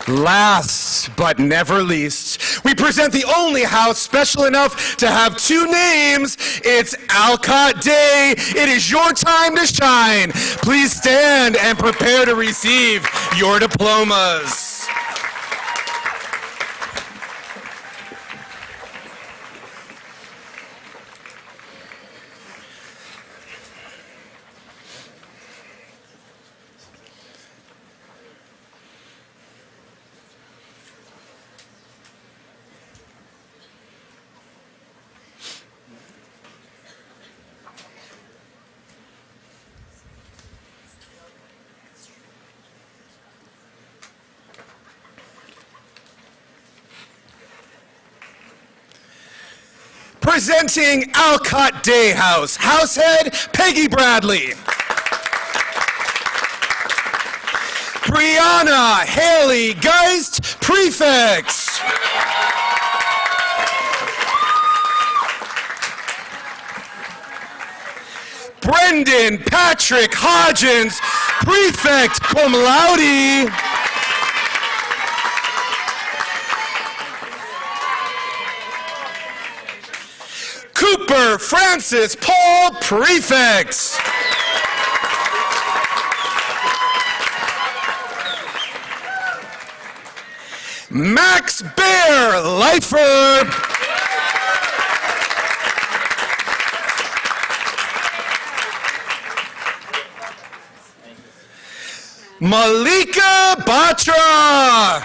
Last but never least, we present the only house special enough to have two names. It's Alcott-Day. It is your time to shine. Please stand and prepare to receive your diplomas. Presenting Alcott-Day House, Househead Peggy Bradley. Brianna Haley Geist, Prefects. Brendan Patrick Hodgins, Prefect Cum Laude. Cooper Francis Paul, Prefects. Max Bear, Lifer. Malika Batra.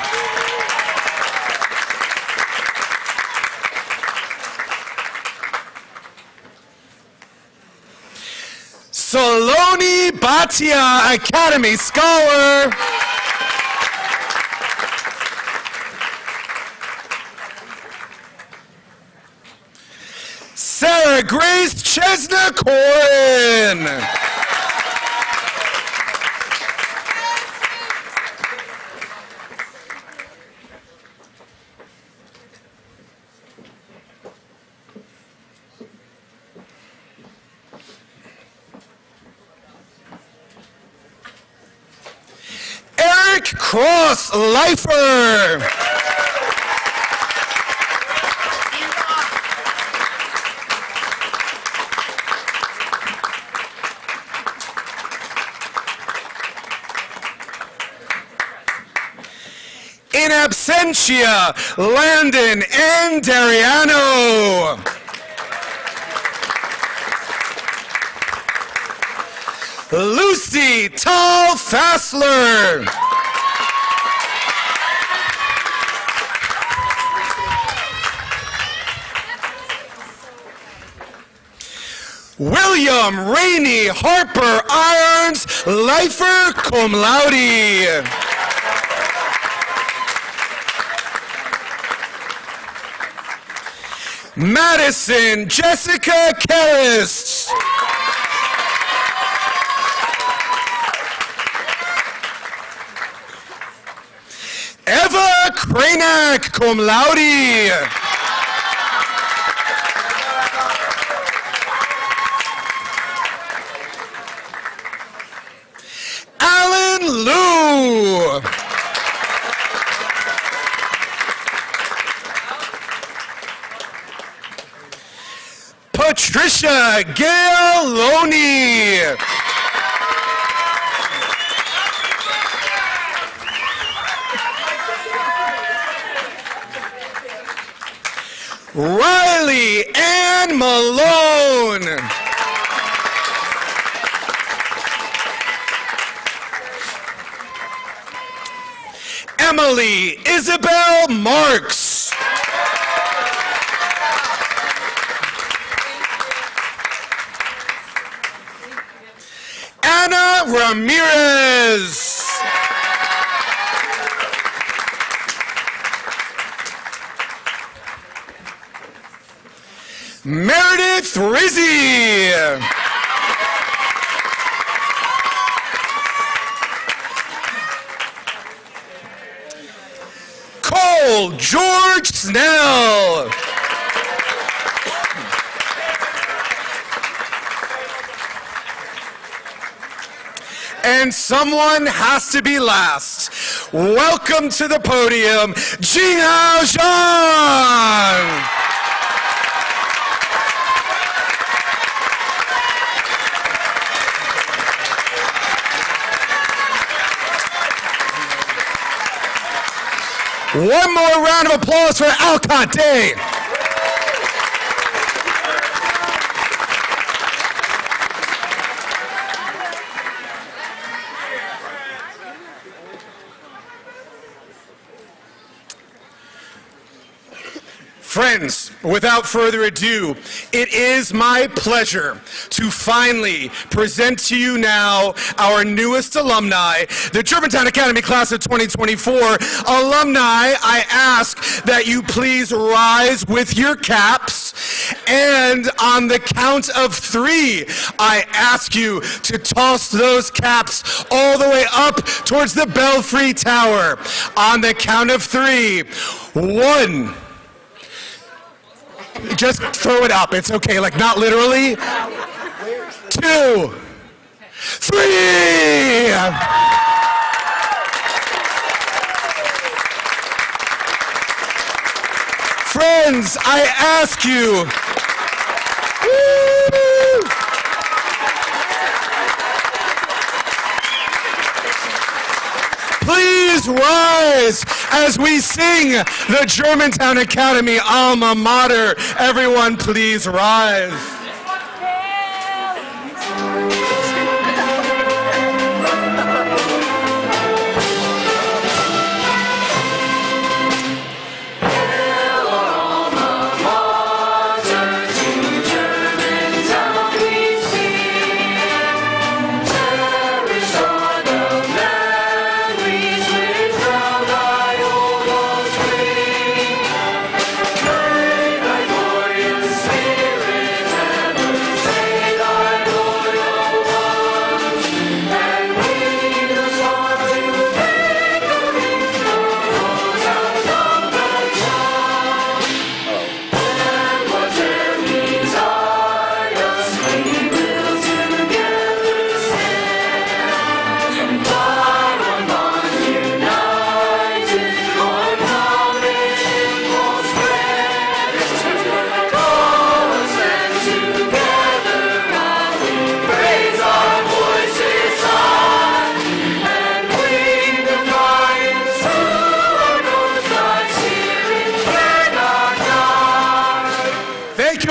Saloni Bhatia, Academy Scholar. Sarah Grace Chesna Corin. Cross Lifer. In absentia, Landon and Dariano. Lucy Tall Fassler. William Rainey Harper Irons, Lifer Cum Laude. Madison Jessica Karras. Eva Kranak, Cum Laude. Lou. Patricia Galoni. Riley Ann Malone. Emily Isabel Marks. Anna Ramirez. Meredith Rizzi. Cole George Snell. And someone has to be last. Welcome to the podium, Jinghao Zhang. One more round of applause for Alcott-Day. Friends, without further ado, it is my pleasure to finally present to you now our newest alumni, the Germantown Academy class of 2024. Alumni, I ask that you please rise with your caps, and on the count of 3, I ask you to toss those caps all the way up towards the Belfry Tower. On the count of 3, 1, just throw it up, it's okay, like not literally. 2, 3. Friends, I ask you. Woo! Please rise as we sing the Germantown Academy alma mater. Everyone, please rise.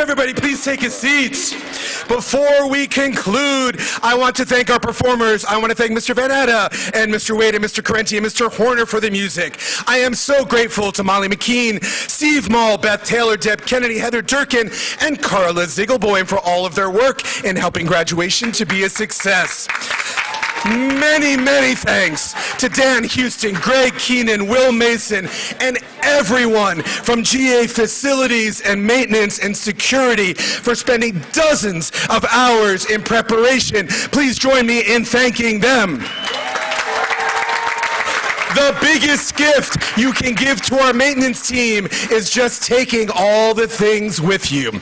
Everybody, please take a seat. Before we conclude, I want to thank our performers. I want to thank Mr. Van Etta and Mr. Wade and Mr. Carenti and Mr. Horner for the music. I am so grateful to Molly McKean, Steve Mall, Beth Taylor, Deb Kennedy, Heather Durkin, and Carla Ziegelboim for all of their work in helping graduation to be a success. Many, many thanks to Dan Houston, Greg Keenan, Will Mason, and everyone from GA Facilities and Maintenance and Security for spending dozens of hours in preparation. Please join me in thanking them. The biggest gift you can give to our maintenance team is just taking all the things with you.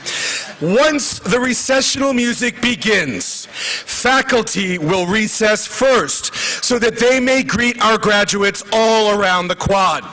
Once the recessional music begins, faculty will recess first so that they may greet our graduates all around the quad.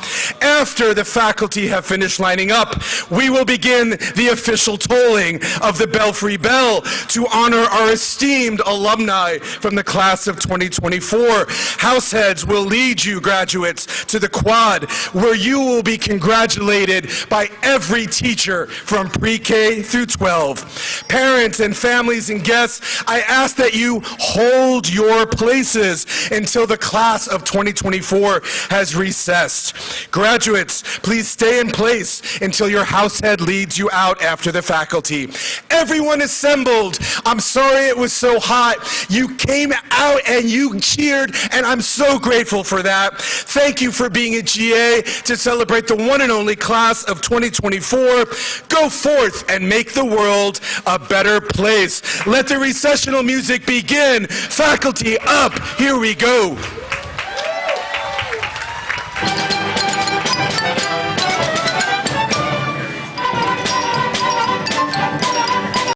After the faculty have finished lining up, we will begin the official tolling of the Belfry Bell to honor our esteemed alumni from the class of 2024. Househeads will lead you graduates to the quad, where you will be congratulated by every teacher from pre-K through 12. Parents and families and guests, I ask that you hold your places until the class of 2024 has recessed. Graduates, please stay in place until your househead leads you out after the faculty. Everyone assembled, I'm sorry it was so hot. You came out and you cheered, and I'm so grateful for that. Thank you for being at GA to celebrate the one and only class of 2024. Go forth and make the world a better place. Let the recessional music begin. Faculty up, here we go.